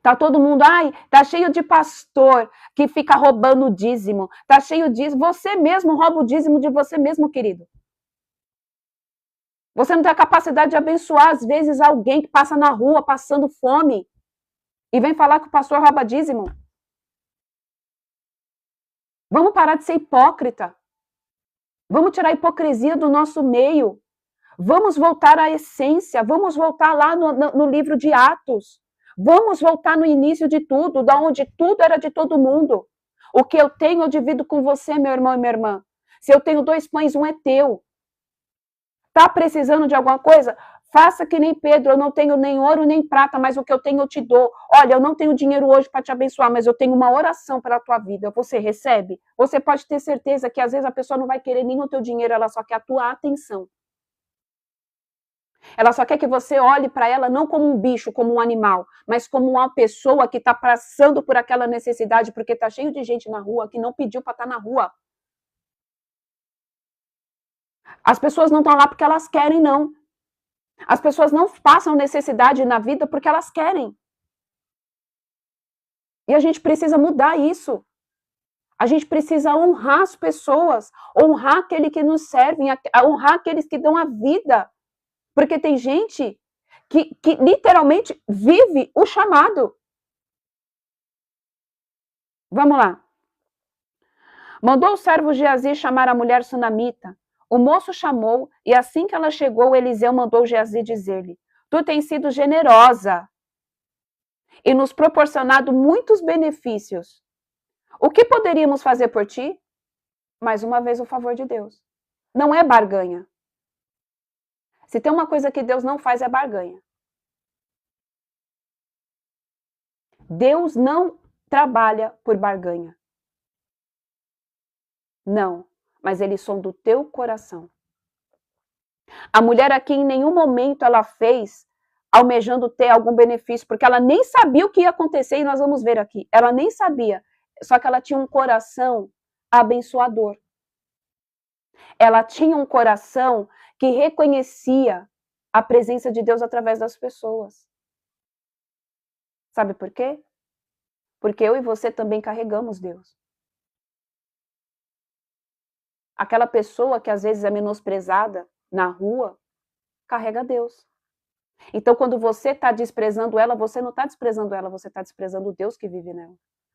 Tá todo mundo, tá cheio de pastor que fica roubando o dízimo. Tá cheio disso. Você mesmo rouba o dízimo de você mesmo, querido. Você não tem a capacidade de abençoar, às vezes, alguém que passa na rua passando fome e vem falar que o pastor rouba dízimo. Vamos parar de ser hipócrita. Vamos tirar a hipocrisia do nosso meio. Vamos voltar à essência. Vamos voltar lá no livro de Atos. Vamos voltar no início de tudo, da onde tudo era de todo mundo. O que eu tenho, eu divido com você, meu irmão e minha irmã. Se eu tenho 2 pães, um é teu. Tá precisando de alguma coisa? Faça que nem Pedro, eu não tenho nem ouro nem prata, mas o que eu tenho eu te dou. Olha, eu não tenho dinheiro hoje para te abençoar, mas eu tenho uma oração pela tua vida. Você recebe? Você pode ter certeza que às vezes a pessoa não vai querer nem o teu dinheiro, ela só quer a tua atenção. Ela só quer que você olhe para ela não como um bicho, como um animal, mas como uma pessoa que está passando por aquela necessidade, porque está cheio de gente na rua que não pediu para estar na rua. As pessoas não estão lá porque elas querem, não. As pessoas não passam necessidade na vida porque elas querem. E a gente precisa mudar isso. A gente precisa honrar as pessoas, honrar aqueles que nos servem, honrar aqueles que dão a vida. Porque tem gente que literalmente vive o chamado. Vamos lá. Mandou o servo Geazi chamar a mulher sunamita. O moço chamou, e assim que ela chegou, Eliseu mandou Geazi dizer-lhe: Tu tens sido generosa e nos proporcionado muitos benefícios. O que poderíamos fazer por ti? Mais uma vez, o favor de Deus. Não é barganha. Se tem uma coisa que Deus não faz, é barganha. Deus não trabalha por barganha. Não, mas ele sonda o teu coração. A mulher aqui em nenhum momento ela fez almejando ter algum benefício, porque ela nem sabia o que ia acontecer e nós vamos ver aqui. Ela nem sabia, só que ela tinha um coração abençoador. Ela tinha um coração que reconhecia a presença de Deus através das pessoas. Sabe por quê? Porque eu e você também carregamos Deus. Aquela pessoa que às vezes é menosprezada na rua, carrega Deus. Então, quando você está desprezando ela, você não está desprezando ela, você está desprezando o Deus que vive nela.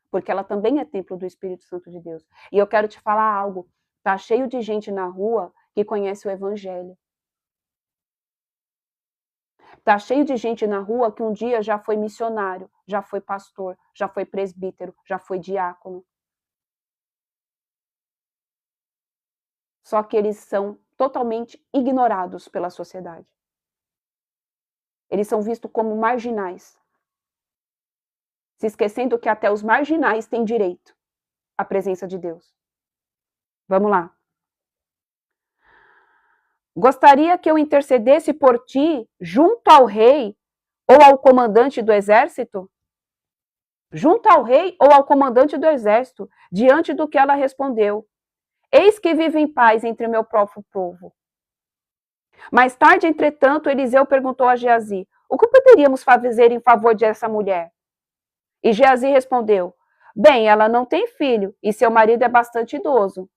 Porque ela também é templo do Espírito Santo de Deus. E eu quero te falar algo. Tá cheio de gente na rua que conhece o Evangelho. Tá cheio de gente na rua que um dia já foi missionário, já foi pastor, já foi presbítero, já foi diácono. Só que eles são totalmente ignorados pela sociedade. Eles são vistos como marginais, se esquecendo que até os marginais têm direito à presença de Deus. Vamos lá. Gostaria que eu intercedesse por ti junto ao rei ou ao comandante do exército? Junto ao rei ou ao comandante do exército, diante do que ela respondeu. Eis que vivo em paz entre meu próprio povo. Mais tarde, entretanto, Eliseu perguntou a Geazi, o que poderíamos fazer em favor dessa mulher? E Geazi respondeu, bem, ela não tem filho e seu marido é bastante idoso.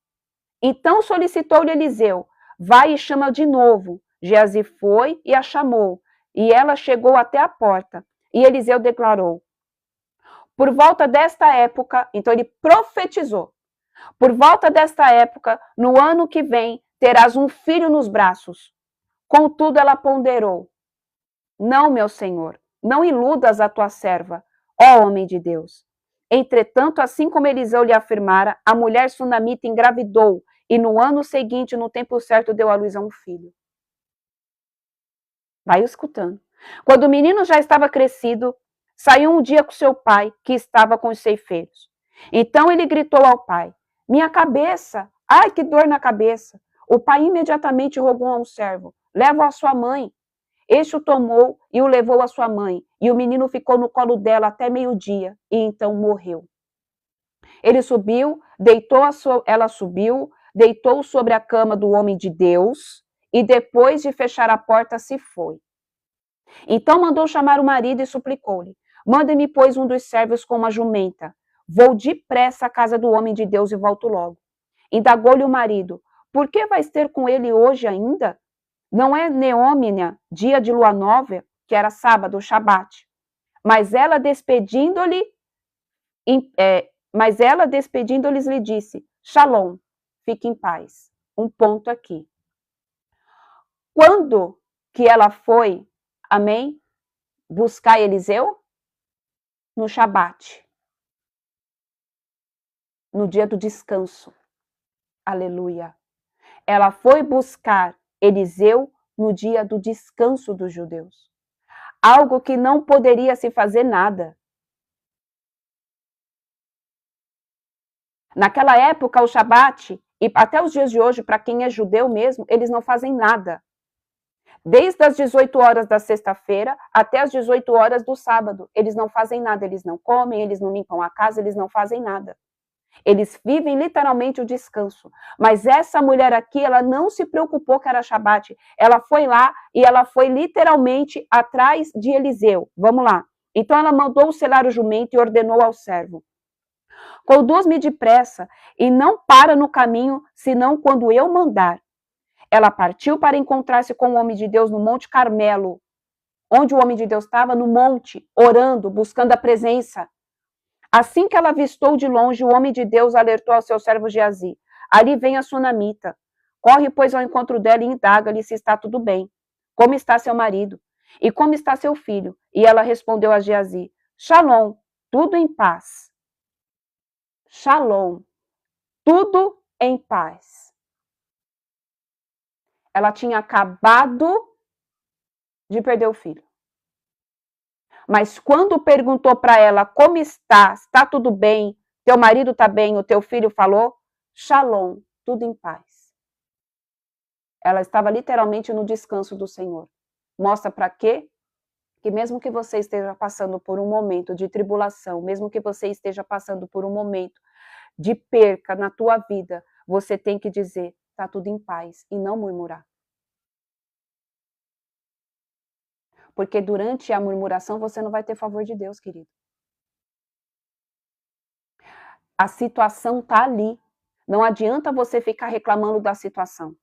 Então solicitou-lhe Eliseu, vai e chama de novo. Geazi foi e a chamou, e ela chegou até a porta. E Eliseu declarou, por volta desta época, então ele profetizou, por volta desta época, no ano que vem, terás um filho nos braços. Contudo, ela ponderou, não, meu senhor, não iludas a tua serva, ó homem de Deus. Entretanto, assim como Eliseu lhe afirmara, a mulher sunamita engravidou e no ano seguinte, no tempo certo, deu à luz a um filho. Vai escutando. Quando o menino já estava crescido, saiu um dia com seu pai, que estava com os ceifeiros. Então ele gritou ao pai, minha cabeça, ai que dor na cabeça. O pai imediatamente rogou a um servo, leva-o à sua mãe. Este o tomou e o levou à sua mãe, e o menino ficou no colo dela até meio-dia, e então morreu. Ele subiu, ela subiu, deitou sobre a cama do homem de Deus, e depois de fechar a porta, se foi. Então mandou chamar o marido e suplicou-lhe, manda-me, pois, um dos servos com uma jumenta. Vou depressa à casa do homem de Deus e volto logo. Indagou-lhe o marido, por que vais ter com ele hoje ainda? Não é neômina, dia de lua nova, que era sábado, Shabat. Mas ela despedindo-lhes lhe disse, Shalom, fique em paz. Um ponto aqui. Quando que ela foi, amém, buscar Eliseu? No Shabat. No dia do descanso. Aleluia. Ela foi buscar Eliseu no dia do descanso dos judeus. Algo que não poderia se fazer nada. Naquela época, o Shabat, e até os dias de hoje, para quem é judeu mesmo, eles não fazem nada. Desde as 18 horas da sexta-feira até as 18 horas do sábado, eles não fazem nada, eles não comem, eles não limpam a casa, eles não fazem nada. Eles vivem literalmente o descanso. Mas essa mulher aqui, ela não se preocupou que era Shabat. Ela foi lá e ela foi literalmente atrás de Eliseu. Vamos lá. Então ela mandou selar o jumento e ordenou ao servo, conduz-me depressa e não para no caminho, senão quando eu mandar. Ela partiu para encontrar-se com o homem de Deus no Monte Carmelo. Onde o homem de Deus estava? No monte, orando, buscando a presença. Assim que ela avistou de longe, o homem de Deus alertou ao seu servo Geazi. Ali vem a sunamita. Corre, pois, ao encontro dela e indaga-lhe se está tudo bem. Como está seu marido? E como está seu filho? E ela respondeu a Geazi, Shalom, tudo em paz. Shalom, tudo em paz. Ela tinha acabado de perder o filho. Mas quando perguntou para ela como está tudo bem, teu marido está bem, o teu filho falou, Shalom, tudo em paz. Ela estava literalmente no descanso do Senhor. Mostra para quê? Que mesmo que você esteja passando por um momento de tribulação, mesmo que você esteja passando por um momento de perca na tua vida, você tem que dizer, está tudo em paz, e não murmurar. Porque durante a murmuração você não vai ter favor de Deus, querido. A situação está ali. Não adianta você ficar reclamando da situação.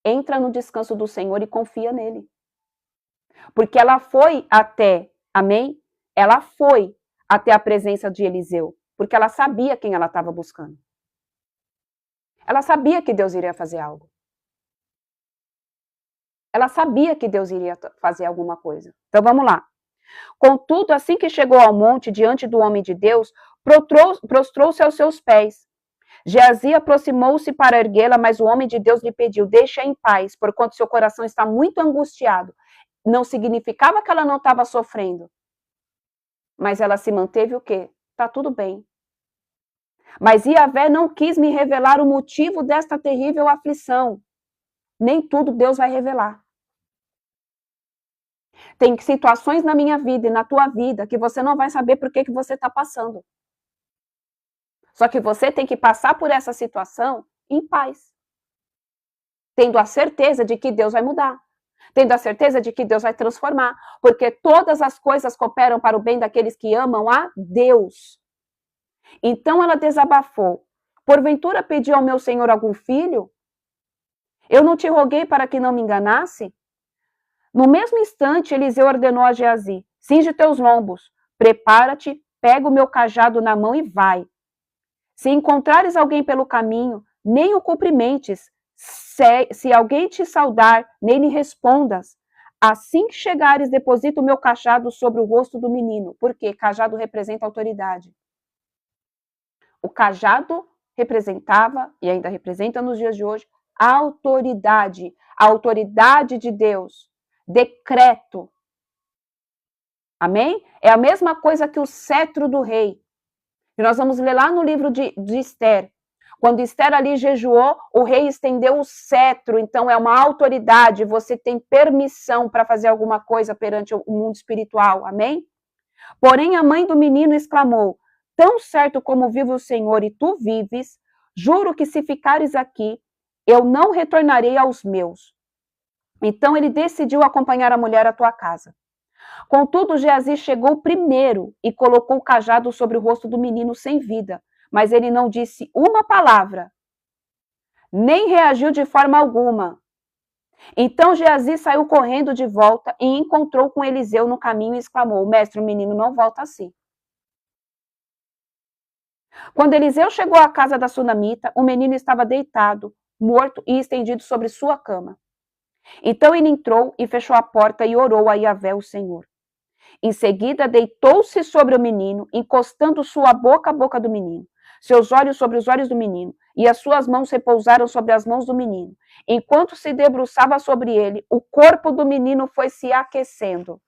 Entra no descanso do Senhor e confia nele. Porque ela foi até, amém? Ela foi até a presença de Eliseu, porque ela sabia quem ela estava buscando. Ela sabia que Deus iria fazer algo. Ela sabia que Deus iria fazer alguma coisa. Então vamos lá. Contudo, assim que chegou ao monte diante do homem de Deus, prostrou-se aos seus pés. Geazi aproximou-se para erguê-la, mas o homem de Deus lhe pediu: deixa em paz, porquanto seu coração está muito angustiado. Não significava que ela não estava sofrendo, mas ela se manteve o quê? Tá tudo bem. Mas Yahvé não quis me revelar o motivo desta terrível aflição. Nem tudo Deus vai revelar. Tem situações na minha vida e na tua vida que você não vai saber por que você está passando. Só que você tem que passar por essa situação em paz. Tendo a certeza de que Deus vai mudar. Tendo a certeza de que Deus vai transformar. Porque todas as coisas cooperam para o bem daqueles que amam a Deus. Então ela desabafou. Porventura pediu ao meu Senhor algum filho? Eu não te roguei para que não me enganasse? No mesmo instante, Eliseu ordenou a Geazi: cinge teus lombos, prepara-te, pega o meu cajado na mão e vai. Se encontrares alguém pelo caminho, nem o cumprimentes. Se alguém te saudar, nem lhe respondas. Assim que chegares, deposita o meu cajado sobre o rosto do menino, porque cajado representa autoridade. O cajado representava, e ainda representa nos dias de hoje, a autoridade de Deus, decreto. Amém? É a mesma coisa que o cetro do rei. E nós vamos ler lá no livro de Esther. Quando Esther ali jejuou, o rei estendeu o cetro, então é uma autoridade, você tem permissão para fazer alguma coisa perante o mundo espiritual, amém? Porém, a mãe do menino exclamou: tão certo como vive o Senhor e tu vives, juro que se ficares aqui, eu não retornarei aos meus. Então ele decidiu acompanhar a mulher à tua casa. Contudo, Geazi chegou primeiro e colocou o cajado sobre o rosto do menino sem vida, mas ele não disse uma palavra, nem reagiu de forma alguma. Então Geazi saiu correndo de volta e encontrou com Eliseu no caminho e exclamou: mestre, o menino não volta assim. Quando Eliseu chegou à casa da sunamita, o menino estava deitado, morto e estendido sobre sua cama. Então ele entrou e fechou a porta e orou a Yahvé, o Senhor. Em seguida, deitou-se sobre o menino, encostando sua boca à boca do menino, seus olhos sobre os olhos do menino, e as suas mãos repousaram sobre as mãos do menino. Enquanto se debruçava sobre ele, o corpo do menino foi se aquecendo.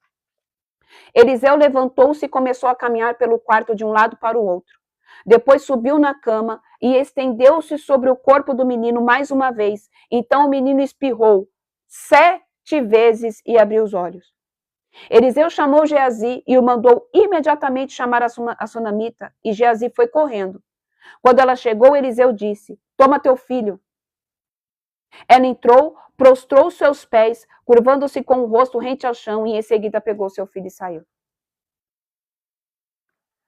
Eliseu levantou-se e começou a caminhar pelo quarto de um lado para o outro. Depois subiu na cama e estendeu-se sobre o corpo do menino mais uma vez. Então o menino espirrou 7 vezes e abriu os olhos. Eliseu chamou Geazi e o mandou imediatamente chamar a sunamita, e Geazi foi correndo. Quando ela chegou, Eliseu disse: toma teu filho. Ela entrou, prostrou seus pés, curvando-se com o rosto rente ao chão, e em seguida pegou seu filho e saiu.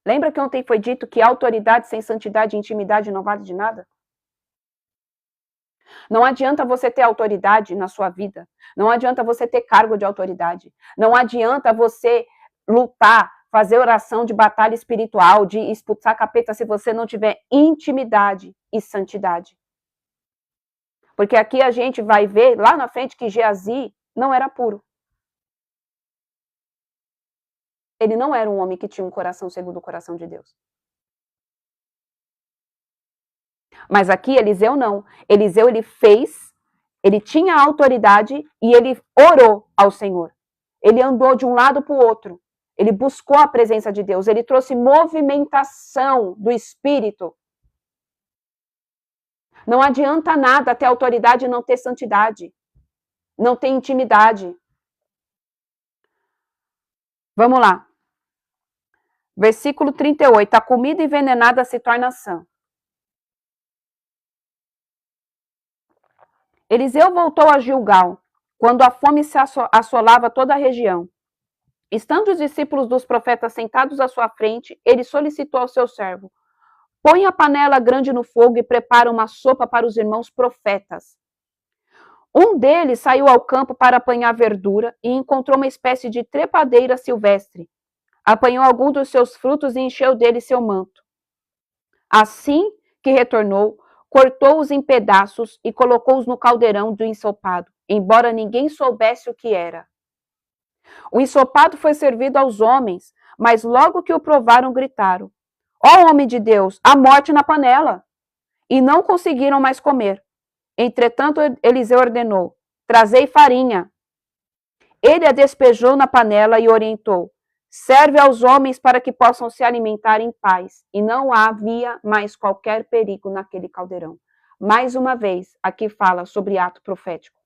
Lembra que ontem foi dito que autoridade sem santidade e intimidade não vale de nada? Não adianta você ter autoridade na sua vida. Não adianta você ter cargo de autoridade. Não adianta você lutar, fazer oração de batalha espiritual, de expulsar capeta, se você não tiver intimidade e santidade. Porque aqui a gente vai ver lá na frente que Geazi não era puro. Ele não era um homem que tinha um coração segundo o coração de Deus. Mas aqui Eliseu não. Eliseu ele tinha autoridade e ele orou ao Senhor. Ele andou de um lado para o outro. Ele buscou a presença de Deus. Ele trouxe movimentação do Espírito. Não adianta nada ter autoridade e não ter santidade. Não ter intimidade. Vamos lá. Versículo 38. A comida envenenada se torna sã. Eliseu voltou a Gilgal, quando a fome se assolava toda a região. Estando os discípulos dos profetas sentados à sua frente, ele solicitou ao seu servo: põe a panela grande no fogo e prepara uma sopa para os irmãos profetas. Um deles saiu ao campo para apanhar verdura e encontrou uma espécie de trepadeira silvestre. Apanhou algum dos seus frutos e encheu dele seu manto. Assim que retornou, cortou-os em pedaços e colocou-os no caldeirão do ensopado, embora ninguém soubesse o que era. O ensopado foi servido aos homens, mas logo que o provaram, gritaram: ó homem de Deus, a morte na panela! E não conseguiram mais comer. Entretanto, Eliseu ordenou: trazei farinha. Ele a despejou na panela e orientou: serve aos homens para que possam se alimentar em paz. E não havia mais qualquer perigo naquele caldeirão. Mais uma vez, aqui fala sobre ato profético.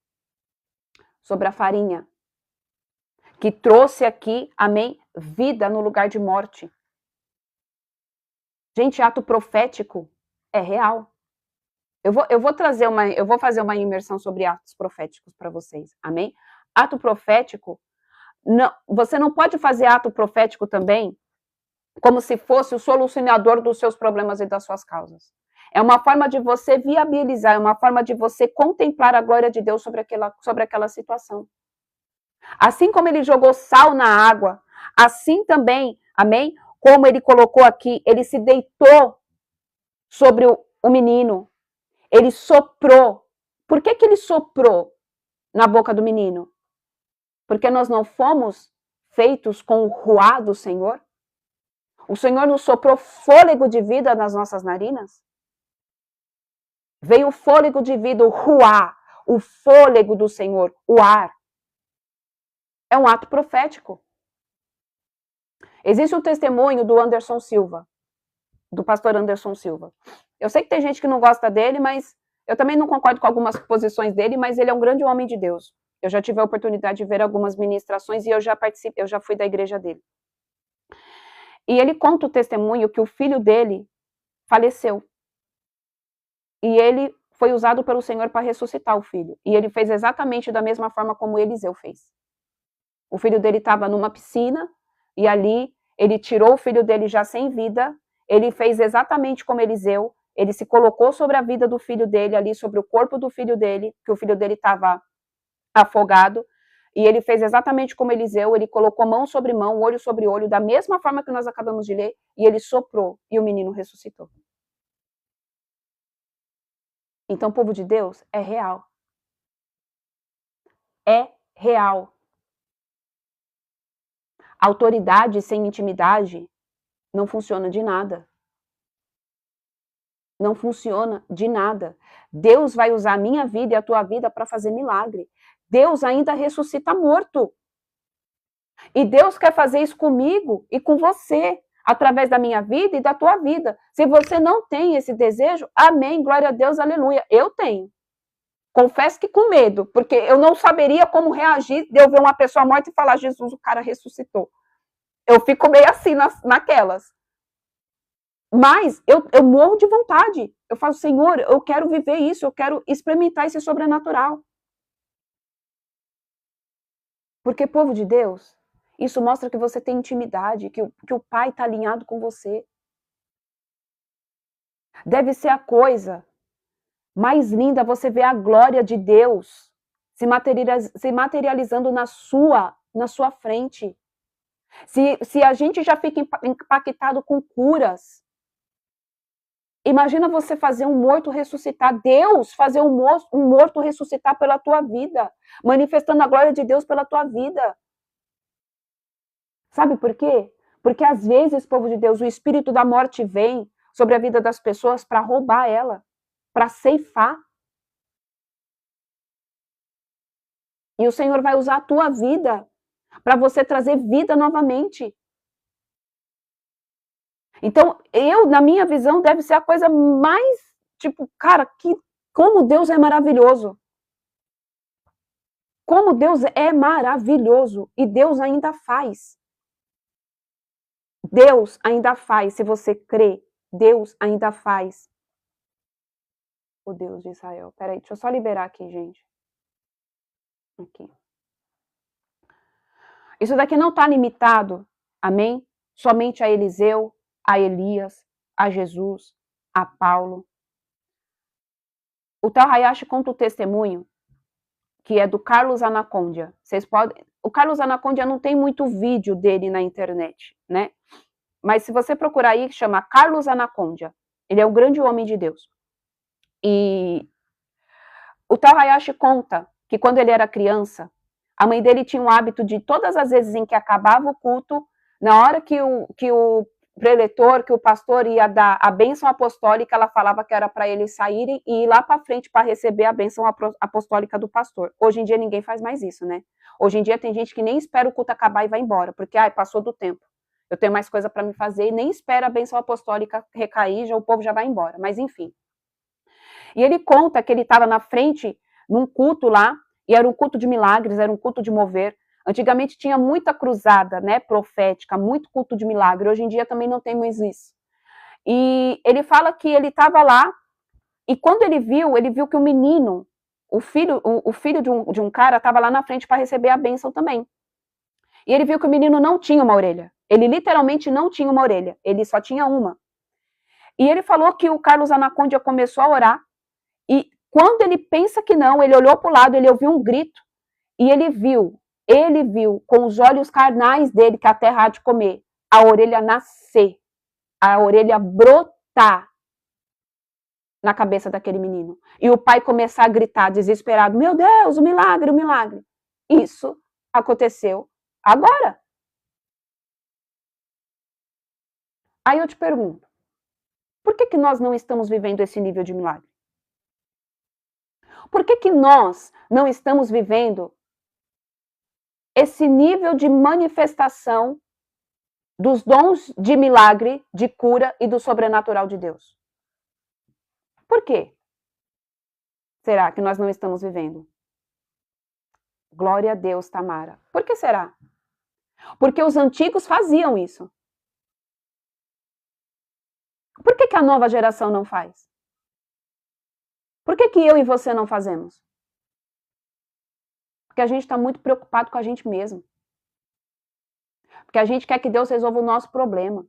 Sobre a farinha. Que trouxe aqui, amém, vida no lugar de morte. Gente, ato profético é real. Eu vou fazer uma imersão sobre atos proféticos para vocês, amém? Ato profético, não, você não pode fazer ato profético também como se fosse o solucionador dos seus problemas e das suas causas. É uma forma de você viabilizar, é uma forma de você contemplar a glória de Deus sobre aquela situação. Assim como ele jogou sal na água, assim também, amém? Como ele colocou aqui, ele se deitou sobre o menino, ele soprou. Por que ele soprou na boca do menino? Porque nós não fomos feitos com o ruá do Senhor? O Senhor nos soprou fôlego de vida nas nossas narinas? Veio o fôlego de vida, o ruá, o fôlego do Senhor, o ar. É um ato profético. Existe um testemunho do Anderson Silva, do pastor Anderson Silva. Eu sei que tem gente que não gosta dele, mas eu também não concordo com algumas posições dele, mas ele é um grande homem de Deus. Eu já tive a oportunidade de ver algumas ministrações e eu já fui da igreja dele. E ele conta o testemunho que o filho dele faleceu. E ele foi usado pelo Senhor para ressuscitar o filho. E ele fez exatamente da mesma forma como Eliseu fez. O filho dele estava numa piscina e ali ele tirou o filho dele já sem vida. Ele fez exatamente como Eliseu. Ele se colocou sobre a vida do filho dele, ali sobre o corpo do filho dele, que o filho dele estava afogado. E ele fez exatamente como Eliseu, ele colocou mão sobre mão, olho sobre olho, da mesma forma que nós acabamos de ler, e ele soprou, e o menino ressuscitou. Então, o povo de Deus é real. É real. Autoridade sem intimidade não funciona de nada. Não funciona de nada. Deus vai usar a minha vida e a tua vida para fazer milagre. Deus ainda ressuscita morto. E Deus quer fazer isso comigo e com você, através da minha vida e da tua vida. Se você não tem esse desejo, amém, glória a Deus, aleluia. Eu tenho. Confesso que com medo, porque eu não saberia como reagir de eu ver uma pessoa morta e falar, Jesus, o cara ressuscitou. Eu fico meio assim naquelas. Mas eu morro de vontade. Eu falo, Senhor, eu quero viver isso, eu quero experimentar esse sobrenatural. Porque, povo de Deus, isso mostra que você tem intimidade, que o Pai está alinhado com você. Deve ser a coisa mais linda você ver a glória de Deus se materializando na sua frente. Se a gente já fica impactado com curas, imagina você fazer um morto ressuscitar, Deus fazer um morto ressuscitar pela tua vida, manifestando a glória de Deus pela tua vida. Sabe por quê? Porque às vezes, povo de Deus, o espírito da morte vem sobre a vida das pessoas para roubar ela, para ceifar. E o Senhor vai usar a tua vida para você trazer vida novamente. Então, na minha visão, deve ser a coisa mais, tipo, cara, como Deus é maravilhoso. Como Deus é maravilhoso. E Deus ainda faz. Deus ainda faz, se você crê. Deus ainda faz. O Deus de Israel. Peraí, deixa eu só liberar aqui, gente. Aqui. Isso daqui não está limitado, amém? Somente a Eliseu, a Elias, a Jesus. a Paulo. O Tal Hayashi conta o testemunho que é do Carlos Anacondia. Vocês podem... O Carlos Anacondia não tem muito vídeo dele na internet, né? Mas se você procurar aí, chama Carlos Anacondia. Ele é um grande homem de Deus. E o Tal Hayashi conta que quando ele era criança, a mãe dele tinha o hábito de, todas as vezes em que acabava o culto, na hora que o preletor, que o pastor ia dar a bênção apostólica, ela falava que era para eles saírem e ir lá para frente para receber a bênção apostólica do pastor. Hoje em dia ninguém faz mais isso, né? Hoje em dia tem gente que nem espera o culto acabar e vai embora, porque passou do tempo. Eu tenho mais coisa para me fazer e nem espera a bênção apostólica recair, já o povo já vai embora. Mas enfim. E ele conta que ele estava na frente, num culto lá, e era um culto de milagres, era um culto de mover. Antigamente tinha muita cruzada, né, profética, muito culto de milagre. Hoje em dia também não tem mais isso. E ele fala que ele estava lá, e quando ele viu que o menino, o filho de um cara, estava lá na frente para receber a bênção também. E ele viu que o menino não tinha uma orelha. Ele literalmente não tinha uma orelha, ele só tinha uma. E ele falou que o Carlos Anacondia começou a orar, e quando ele pensa que não, ele olhou para o lado, ele ouviu um grito, e ele viu com os olhos carnais dele, que a terra há de comer, a orelha nascer, a orelha brotar na cabeça daquele menino. E o pai começar a gritar desesperado, meu Deus, o milagre, o milagre. Isso aconteceu agora. Aí eu te pergunto, por que nós não estamos vivendo esse nível de milagre? Por que nós não estamos vivendo esse nível de manifestação dos dons de milagre, de cura e do sobrenatural de Deus? Por quê? Será que nós não estamos vivendo? Glória a Deus, Tamara. Por que será? Porque os antigos faziam isso. Por que a nova geração não faz? Por que eu e você não fazemos? Porque a gente está muito preocupado com a gente mesmo. Porque a gente quer que Deus resolva o nosso problema.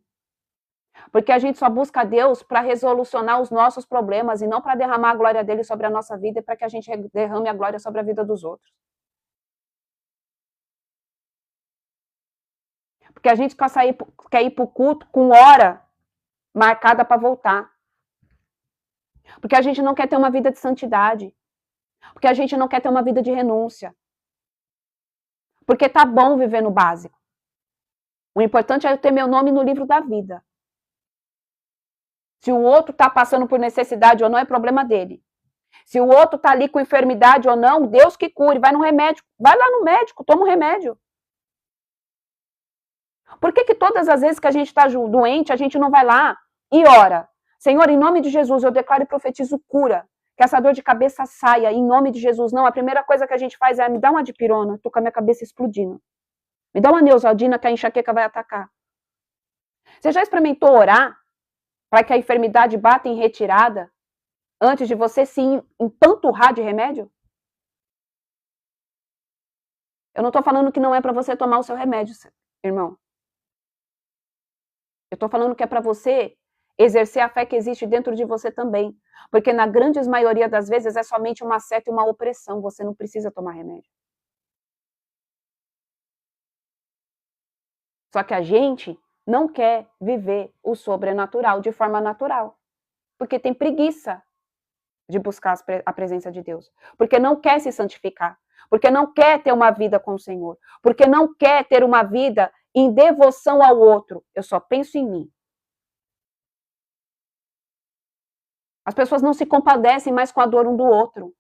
Porque a gente só busca Deus para resolucionar os nossos problemas e não para derramar a glória dele sobre a nossa vida e para que a gente derrame a glória sobre a vida dos outros. Porque a gente quer ir para o culto com hora marcada para voltar. Porque a gente não quer ter uma vida de santidade. Porque a gente não quer ter uma vida de renúncia. Porque tá bom viver no básico. O importante é eu ter meu nome no livro da vida. Se o outro está passando por necessidade ou não, é problema dele. Se o outro está ali com enfermidade ou não, Deus que cure, vai no remédio. Vai lá no médico, toma um remédio. Por que todas as vezes que a gente está doente, a gente não vai lá e ora? Senhor, em nome de Jesus, eu declaro e profetizo cura. Que essa dor de cabeça saia, em nome de Jesus. Não, a primeira coisa que a gente faz é me dar uma dipirona, tô com a minha cabeça explodindo. Me dá uma Neosaldina que a enxaqueca vai atacar. Você já experimentou orar para que a enfermidade bata em retirada antes de você se empanturrar de remédio? Eu não estou falando que não é para você tomar o seu remédio, irmão. Eu estou falando que é para você exercer a fé que existe dentro de você também. Porque na grande maioria das vezes é somente uma seta e uma opressão. Você não precisa tomar remédio. Só que a gente não quer viver o sobrenatural de forma natural. Porque tem preguiça de buscar a presença de Deus. Porque não quer se santificar. Porque não quer ter uma vida com o Senhor. Porque não quer ter uma vida em devoção ao outro. Eu só penso em mim. As pessoas não se compadecem mais com a dor um do outro.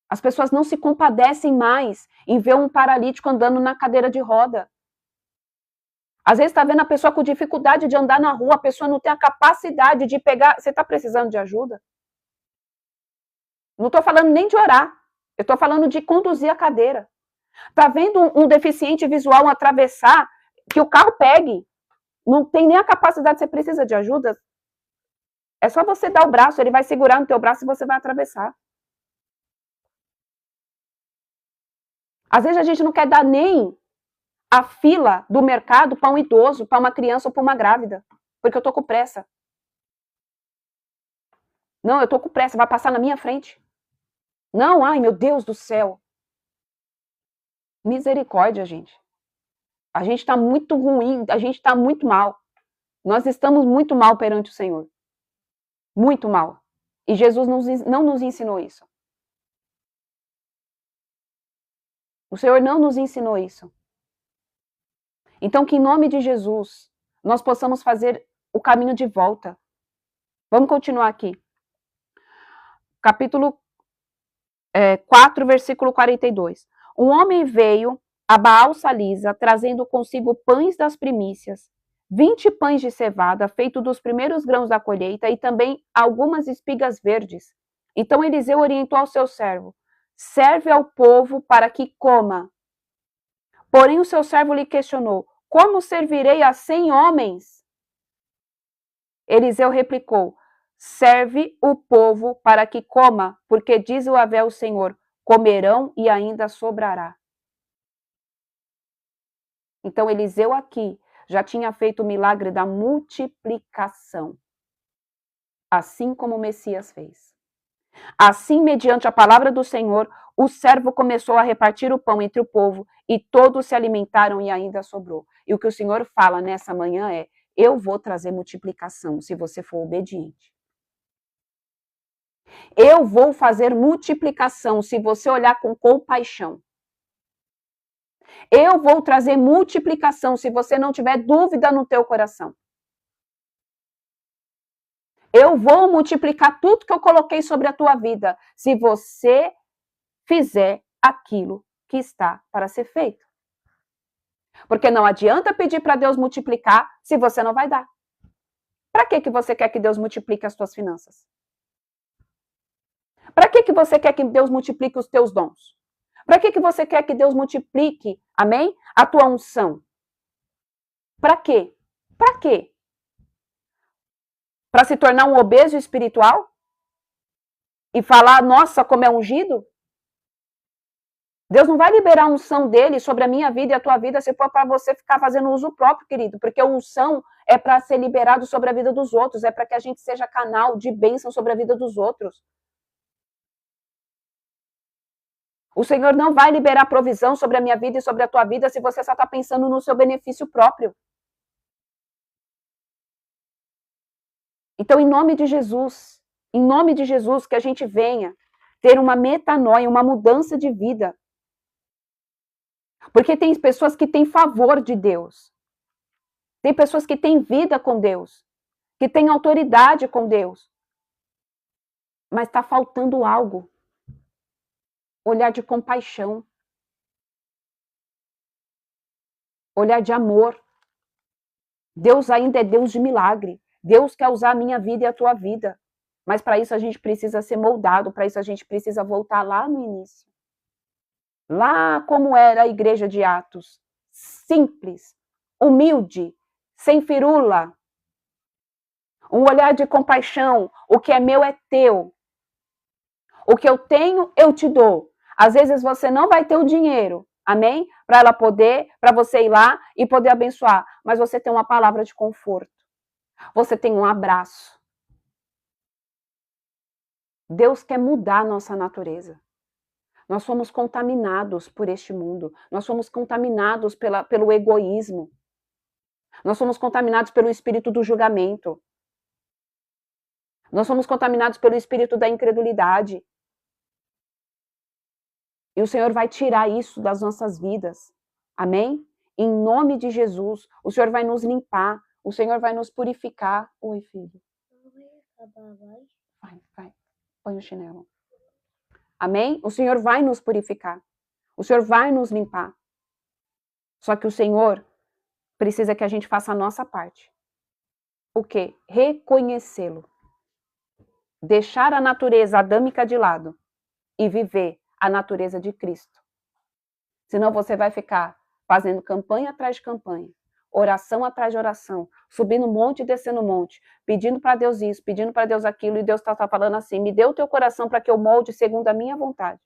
As pessoas não se compadecem mais em ver um paralítico andando na cadeira de roda. Às vezes está vendo a pessoa com dificuldade de andar na rua, a pessoa não tem a capacidade de pegar... Você está precisando de ajuda? Não estou falando nem de orar. Eu estou falando de conduzir a cadeira. Está vendo um deficiente visual atravessar, que o carro pegue. Não tem nem a capacidade, você precisa de ajuda? É só você dar o braço, ele vai segurar no teu braço e você vai atravessar. Às vezes a gente não quer dar nem a fila do mercado para um idoso, para uma criança ou para uma grávida, porque eu tô com pressa. Não, eu tô com pressa, vai passar na minha frente. Não, ai meu Deus do céu. Misericórdia, gente. A gente está muito ruim, a gente está muito mal. Nós estamos muito mal perante o Senhor. Muito mal. E Jesus não nos ensinou isso. O Senhor não nos ensinou isso. Então, que em nome de Jesus, nós possamos fazer o caminho de volta. Vamos continuar aqui. Capítulo 4, versículo 42. Um homem veio a Baal-Salisa, trazendo consigo pães das primícias, 20 pães de cevada, feito dos primeiros grãos da colheita, e também algumas espigas verdes. Então Eliseu orientou ao seu servo: serve ao povo para que coma. Porém o seu servo lhe questionou: como servirei a 100 homens? Eliseu replicou: serve o povo para que coma, porque diz o Yahvé o Senhor: comerão e ainda sobrará. Então Eliseu aqui já tinha feito o milagre da multiplicação, assim como o Messias fez. Assim, mediante a palavra do Senhor, o servo começou a repartir o pão entre o povo, e todos se alimentaram e ainda sobrou. E o que o Senhor fala nessa manhã é: eu vou trazer multiplicação se você for obediente. Eu vou fazer multiplicação se você olhar com compaixão. Eu vou trazer multiplicação se você não tiver dúvida no teu coração. Eu vou multiplicar tudo que eu coloquei sobre a tua vida se você fizer aquilo que está para ser feito. Porque não adianta pedir para Deus multiplicar se você não vai dar. Para que você quer que Deus multiplique as tuas finanças? Para que você quer que Deus multiplique os teus dons? Para que você quer que Deus multiplique, amém? A tua unção? Para quê? Para quê? Para se tornar um obeso espiritual? E falar, nossa, como é ungido? Deus não vai liberar a unção dele sobre a minha vida e a tua vida se for para você ficar fazendo uso próprio, querido. Porque a unção é para ser liberado sobre a vida dos outros. É para que a gente seja canal de bênção sobre a vida dos outros. O Senhor não vai liberar provisão sobre a minha vida e sobre a tua vida se você só está pensando no seu benefício próprio. Então, em nome de Jesus, que a gente venha ter uma metanoia, uma mudança de vida. Porque tem pessoas que têm favor de Deus. Tem pessoas que têm vida com Deus, que têm autoridade com Deus. Mas está faltando algo. Olhar de compaixão. Olhar de amor. Deus ainda é Deus de milagre. Deus quer usar a minha vida e a tua vida. Mas para isso a gente precisa ser moldado, para isso a gente precisa voltar lá no início. Lá como era a igreja de Atos. Simples, humilde, sem firula. Um olhar de compaixão. O que é meu é teu. O que eu tenho, eu te dou. Às vezes você não vai ter o dinheiro, amém? Para você ir lá e poder abençoar. Mas você tem uma palavra de conforto. Você tem um abraço. Deus quer mudar a nossa natureza. Nós somos contaminados por este mundo. Nós somos contaminados pelo egoísmo. Nós somos contaminados pelo espírito do julgamento. Nós somos contaminados pelo espírito da incredulidade. E o Senhor vai tirar isso das nossas vidas. Amém? Em nome de Jesus, o Senhor vai nos limpar. O Senhor vai nos purificar. Oi, filho. Vai. Põe o chinelo. Amém? O Senhor vai nos purificar. O Senhor vai nos limpar. Só que o Senhor precisa que a gente faça a nossa parte. O quê? Reconhecê-lo. Deixar a natureza adâmica de lado e viver a natureza de Cristo. Senão você vai ficar fazendo campanha atrás de campanha, oração atrás de oração, subindo monte e descendo monte, pedindo para Deus isso, pedindo para Deus aquilo, e Deus está falando assim: me dê o teu coração para que eu molde segundo a minha vontade.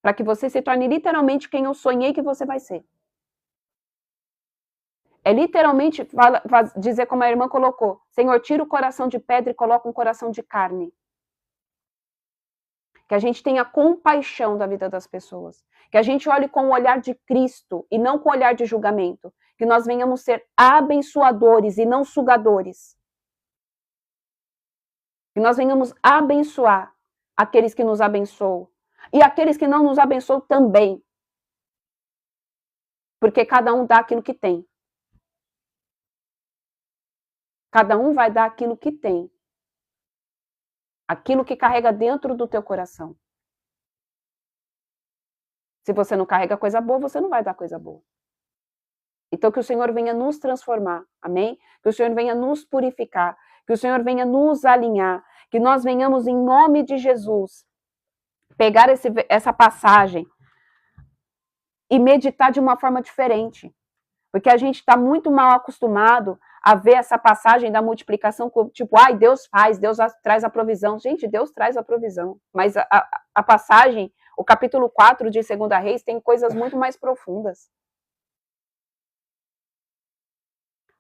Para que você se torne literalmente quem eu sonhei que você vai ser. É literalmente dizer como a irmã colocou: Senhor, tira o coração de pedra e coloca um coração de carne. Que a gente tenha compaixão da vida das pessoas. Que a gente olhe com o olhar de Cristo e não com o olhar de julgamento. Que nós venhamos ser abençoadores e não sugadores. Que nós venhamos abençoar aqueles que nos abençoam. E aqueles que não nos abençoam também. Porque cada um dá aquilo que tem. Cada um vai dar aquilo que tem. Aquilo que carrega dentro do teu coração. Se você não carrega coisa boa, você não vai dar coisa boa. Então que o Senhor venha nos transformar, amém? Que o Senhor venha nos purificar, que o Senhor venha nos alinhar, que nós venhamos em nome de Jesus pegar essa passagem e meditar de uma forma diferente. Porque a gente está muito mal acostumado a ver essa passagem da multiplicação, tipo, ai, Deus faz, Deus traz a provisão. Gente, Deus traz a provisão. Mas a passagem, o capítulo 4 de 2 Reis, tem coisas muito mais profundas.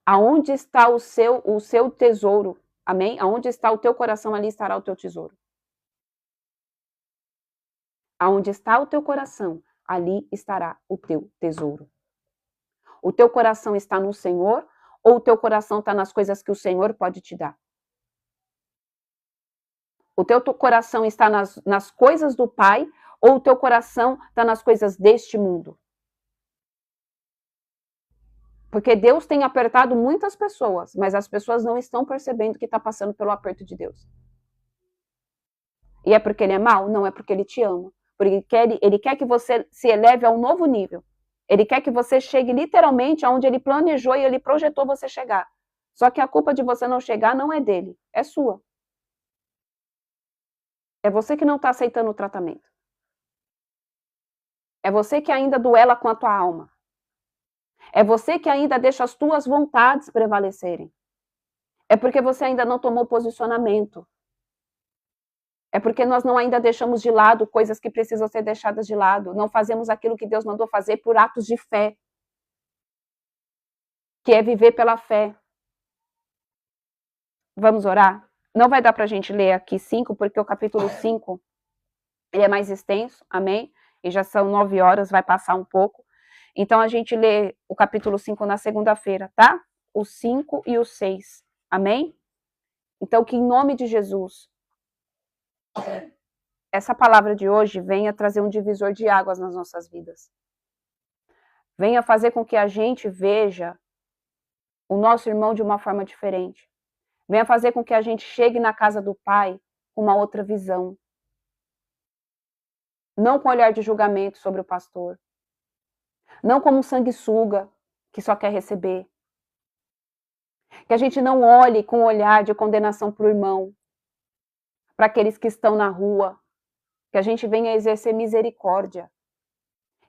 Aonde está o seu tesouro? Amém? Aonde está o teu coração, ali estará o teu tesouro. Aonde está o teu coração, ali estará o teu tesouro. O teu coração está no Senhor ou o teu coração está nas coisas que o Senhor pode te dar? O teu coração está nas coisas do Pai ou o teu coração está nas coisas deste mundo? Porque Deus tem apertado muitas pessoas, mas as pessoas não estão percebendo que está passando pelo aperto de Deus. E é porque Ele é mau? Não, é porque Ele te ama. Porque ele quer que você se eleve a um novo nível. Ele quer que você chegue literalmente aonde Ele planejou e Ele projetou você chegar. Só que a culpa de você não chegar não é dele, é sua. É você que não está aceitando o tratamento. É você que ainda duela com a tua alma. É você que ainda deixa as tuas vontades prevalecerem. É porque você ainda não tomou posicionamento. É porque nós não ainda deixamos de lado coisas que precisam ser deixadas de lado. Não fazemos aquilo que Deus mandou fazer por atos de fé. Que é viver pela fé. Vamos orar? Não vai dar para a gente ler aqui 5, porque o capítulo 5 ele é mais extenso, amém? E já são 9 horas, vai passar um pouco. Então a gente lê o capítulo 5 na segunda-feira, tá? O 5 e o 6, amém? Então que em nome de Jesus, essa palavra de hoje venha trazer um divisor de águas nas nossas vidas. Venha fazer com que a gente veja o nosso irmão de uma forma diferente. Venha fazer com que a gente chegue na casa do Pai com uma outra visão. Não com olhar de julgamento sobre o pastor. Não como um sanguessuga que só quer receber. Que a gente não olhe com olhar de condenação para o irmão, para aqueles que estão na rua. Que a gente venha exercer misericórdia.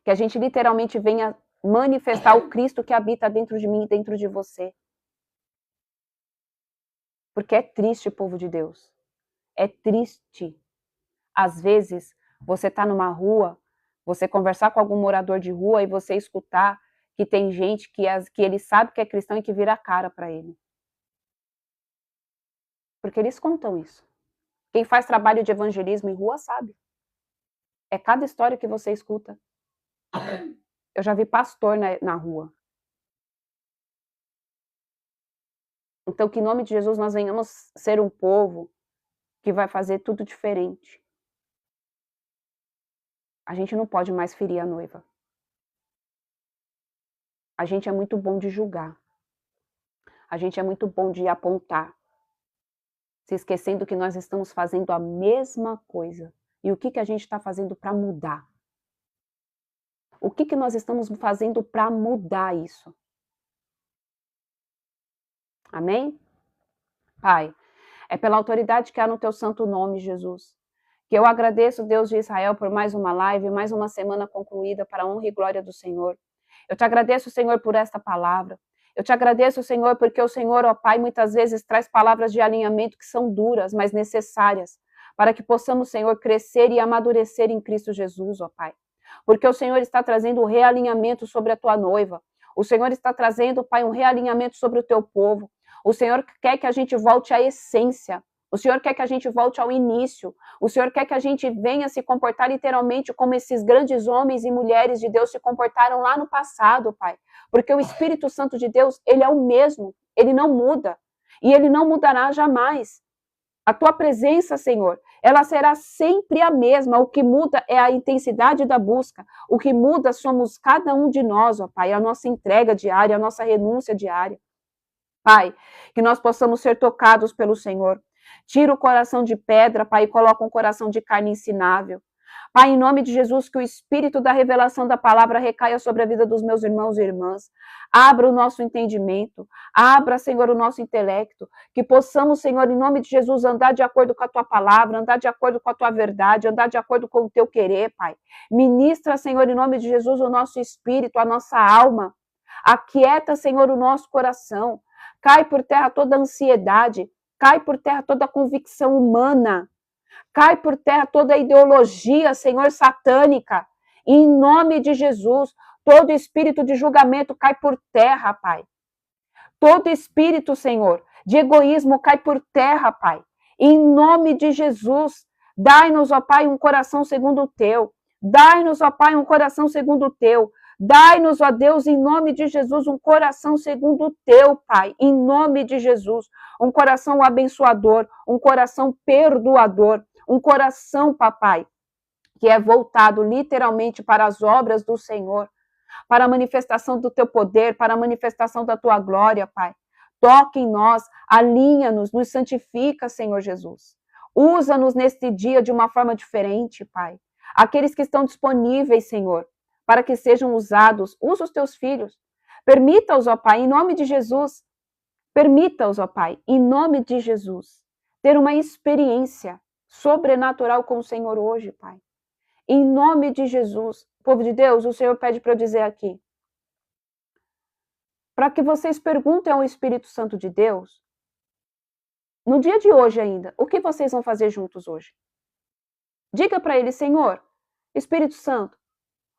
Que a gente literalmente venha manifestar o Cristo que habita dentro de mim e dentro de você. Porque é triste, povo de Deus. É triste. Às vezes, você está numa rua, você conversar com algum morador de rua e você escutar que tem gente que ele sabe que é cristão e que vira a cara para ele. Porque eles contam isso. Quem faz trabalho de evangelismo em rua sabe. É cada história que você escuta. Eu já vi pastor na rua. Então, que em nome de Jesus nós venhamos ser um povo que vai fazer tudo diferente. A gente não pode mais ferir a noiva. A gente é muito bom de julgar. A gente é muito bom de apontar. Se esquecendo que nós estamos fazendo a mesma coisa. E o que a gente está fazendo para mudar? O que nós estamos fazendo para mudar isso? Amém? Pai, é pela autoridade que há no teu santo nome, Jesus, que eu agradeço, Deus de Israel, por mais uma live, mais uma semana concluída para a honra e glória do Senhor. Eu te agradeço, Senhor, por esta palavra. Eu te agradeço, Senhor, porque o Senhor, ó Pai, muitas vezes traz palavras de alinhamento que são duras, mas necessárias, para que possamos, Senhor, crescer e amadurecer em Cristo Jesus, ó Pai. Porque o Senhor está trazendo o realinhamento sobre a tua noiva. O Senhor está trazendo, Pai, um realinhamento sobre o teu povo. O Senhor quer que a gente volte à essência. O Senhor quer que a gente volte ao início. O Senhor quer que a gente venha se comportar literalmente como esses grandes homens e mulheres de Deus se comportaram lá no passado, Pai. Porque o Espírito Santo de Deus, ele é o mesmo. Ele não muda. E ele não mudará jamais. A tua presença, Senhor, ela será sempre a mesma. O que muda é a intensidade da busca. O que muda somos cada um de nós, ó Pai, a nossa entrega diária, a nossa renúncia diária. Pai, que nós possamos ser tocados pelo Senhor. Tira o coração de pedra, Pai, e coloca um coração de carne ensinável. Pai, em nome de Jesus, que o Espírito da revelação da palavra recaia sobre a vida dos meus irmãos e irmãs. Abra o nosso entendimento, abra, Senhor, o nosso intelecto, que possamos, Senhor, em nome de Jesus, andar de acordo com a Tua palavra, andar de acordo com a Tua verdade, andar de acordo com o Teu querer, Pai. Ministra, Senhor, em nome de Jesus, o nosso espírito, a nossa alma. Aquieta, Senhor, o nosso coração. Cai por terra toda ansiedade, cai por terra toda convicção humana. Cai por terra toda a ideologia, Senhor, satânica. E em nome de Jesus, todo espírito de julgamento cai por terra, Pai. Todo espírito, Senhor, de egoísmo cai por terra, Pai. E em nome de Jesus, dai-nos, ó Pai, um coração segundo o Teu. Dai-nos, ó Pai, um coração segundo o Teu. Dai-nos, ó Deus, em nome de Jesus, um coração segundo o Teu, Pai. Em nome de Jesus, um coração abençoador, um coração perdoador. Um coração, papai, que é voltado literalmente para as obras do Senhor, para a manifestação do teu poder, para a manifestação da tua glória, Pai. Toque em nós, alinha-nos, nos santifica, Senhor Jesus. Usa-nos neste dia de uma forma diferente, Pai. Aqueles que estão disponíveis, Senhor, para que sejam usados, usa os teus filhos. Permita-os, ó Pai, em nome de Jesus. Permita-os, ó Pai, em nome de Jesus, ter uma experiência sobrenatural com o Senhor hoje, Pai. Em nome de Jesus, povo de Deus, o Senhor pede para eu dizer aqui, para que vocês perguntem ao Espírito Santo de Deus, no dia de hoje ainda, o que vocês vão fazer juntos hoje? Diga para ele, Senhor, Espírito Santo,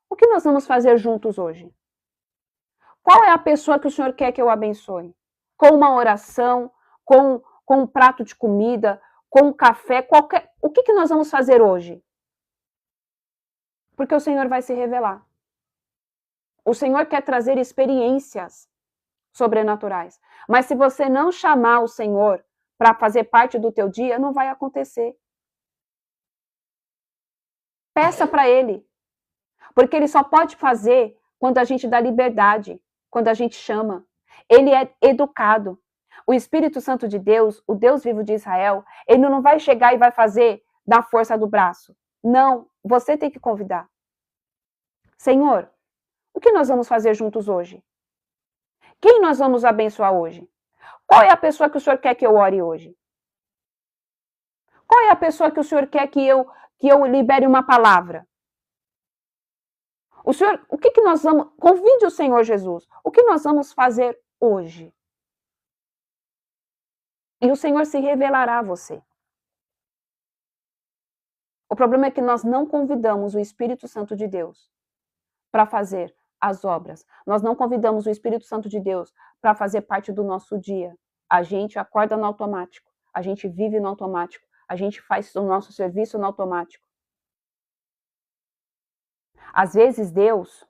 o que nós vamos fazer juntos hoje? Qual é a pessoa que o Senhor quer que eu abençoe? Com uma oração, com um prato de comida, com um café, qualquer... O que nós vamos fazer hoje? Porque o Senhor vai se revelar. O Senhor quer trazer experiências sobrenaturais. Mas se você não chamar o Senhor para fazer parte do teu dia, não vai acontecer. Peça para Ele. Porque Ele só pode fazer quando a gente dá liberdade, quando a gente chama. Ele é educado. O Espírito Santo de Deus, o Deus vivo de Israel, ele não vai chegar e vai fazer da força do braço. Não, você tem que convidar. Senhor, o que nós vamos fazer juntos hoje? Quem nós vamos abençoar hoje? Qual é a pessoa que o Senhor quer que eu ore hoje? Qual é a pessoa que o Senhor quer que eu libere uma palavra? O Senhor, o que nós vamos... Convide o Senhor Jesus. O que nós vamos fazer hoje? E o Senhor se revelará a você. O problema é que nós não convidamos o Espírito Santo de Deus para fazer as obras. Nós não convidamos o Espírito Santo de Deus para fazer parte do nosso dia. A gente acorda no automático. A gente vive no automático. A gente faz o nosso serviço no automático. Às vezes Deus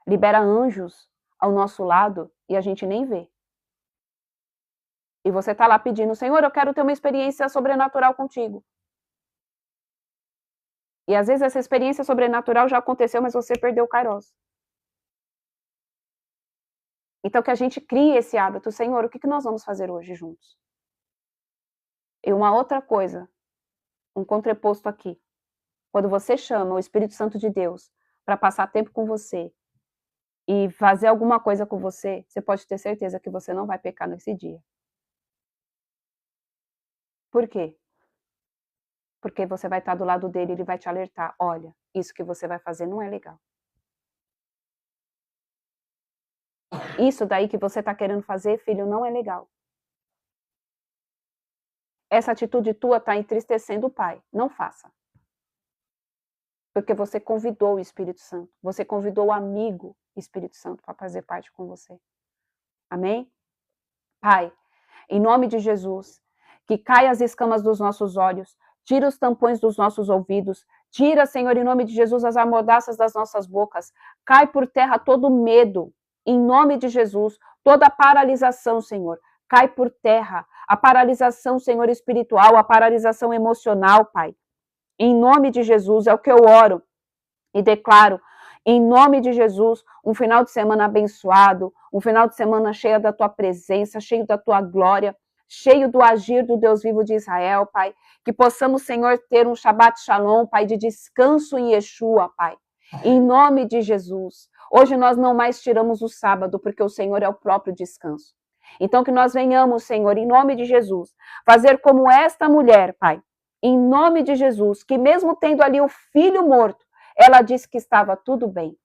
libera anjos ao nosso lado e a gente nem vê. E você está lá pedindo, Senhor, eu quero ter uma experiência sobrenatural contigo. E às vezes essa experiência sobrenatural já aconteceu, mas você perdeu o Kairos. Então que a gente crie esse hábito, Senhor, o que nós vamos fazer hoje juntos? E uma outra coisa, um contraposto aqui. Quando você chama o Espírito Santo de Deus para passar tempo com você e fazer alguma coisa com você, você pode ter certeza que você não vai pecar nesse dia. Por quê? Porque você vai estar do lado dele e ele vai te alertar. Olha, isso que você vai fazer não é legal. Isso daí que você está querendo fazer, filho, não é legal. Essa atitude tua está entristecendo o pai. Não faça. Porque você convidou o Espírito Santo. Você convidou o amigo Espírito Santo, para fazer parte com você. Amém? Pai, em nome de Jesus, que caia as escamas dos nossos olhos, tira os tampões dos nossos ouvidos, tira, Senhor, em nome de Jesus, as amordaças das nossas bocas, cai por terra todo medo, em nome de Jesus, toda paralisação, Senhor, cai por terra, a paralisação, Senhor, espiritual, a paralisação emocional, Pai, em nome de Jesus, é o que eu oro e declaro, em nome de Jesus, um final de semana abençoado, um final de semana cheio da tua presença, cheio da tua glória, cheio do agir do Deus vivo de Israel, Pai. Que possamos, Senhor, ter um Shabbat Shalom, Pai, de descanso em Yeshua, Pai. Em nome de Jesus. Hoje nós não mais tiramos o sábado, porque o Senhor é o próprio descanso. Então que nós venhamos, Senhor, em nome de Jesus, fazer como esta mulher, Pai. Em nome de Jesus, que mesmo tendo ali o filho morto, ela disse que estava tudo bem.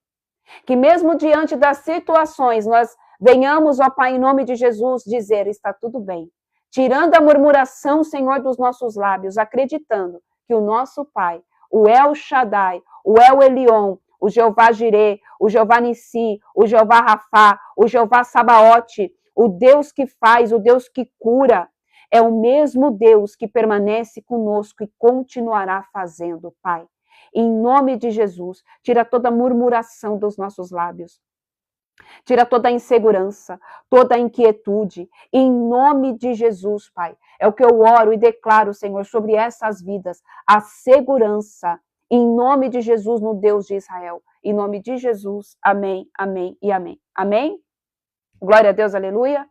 Que mesmo diante das situações, nós venhamos, ó Pai, em nome de Jesus, dizer, está tudo bem. Tirando a murmuração, Senhor, dos nossos lábios, acreditando que o nosso Pai, o El Shaddai, o El Elyon, o Jeová Jireh, o Jeová Nissi, o Jeová Rafá, o Jeová Sabaote, o Deus que faz, o Deus que cura, é o mesmo Deus que permanece conosco e continuará fazendo, Pai. Em nome de Jesus, tira toda murmuração dos nossos lábios. Tira toda a insegurança, toda a inquietude. Em nome de Jesus, Pai. É o que eu oro e declaro, Senhor, sobre essas vidas. A segurança. Em nome de Jesus, no Deus de Israel. Em nome de Jesus. Amém, amém e amém. Amém? Glória a Deus, aleluia.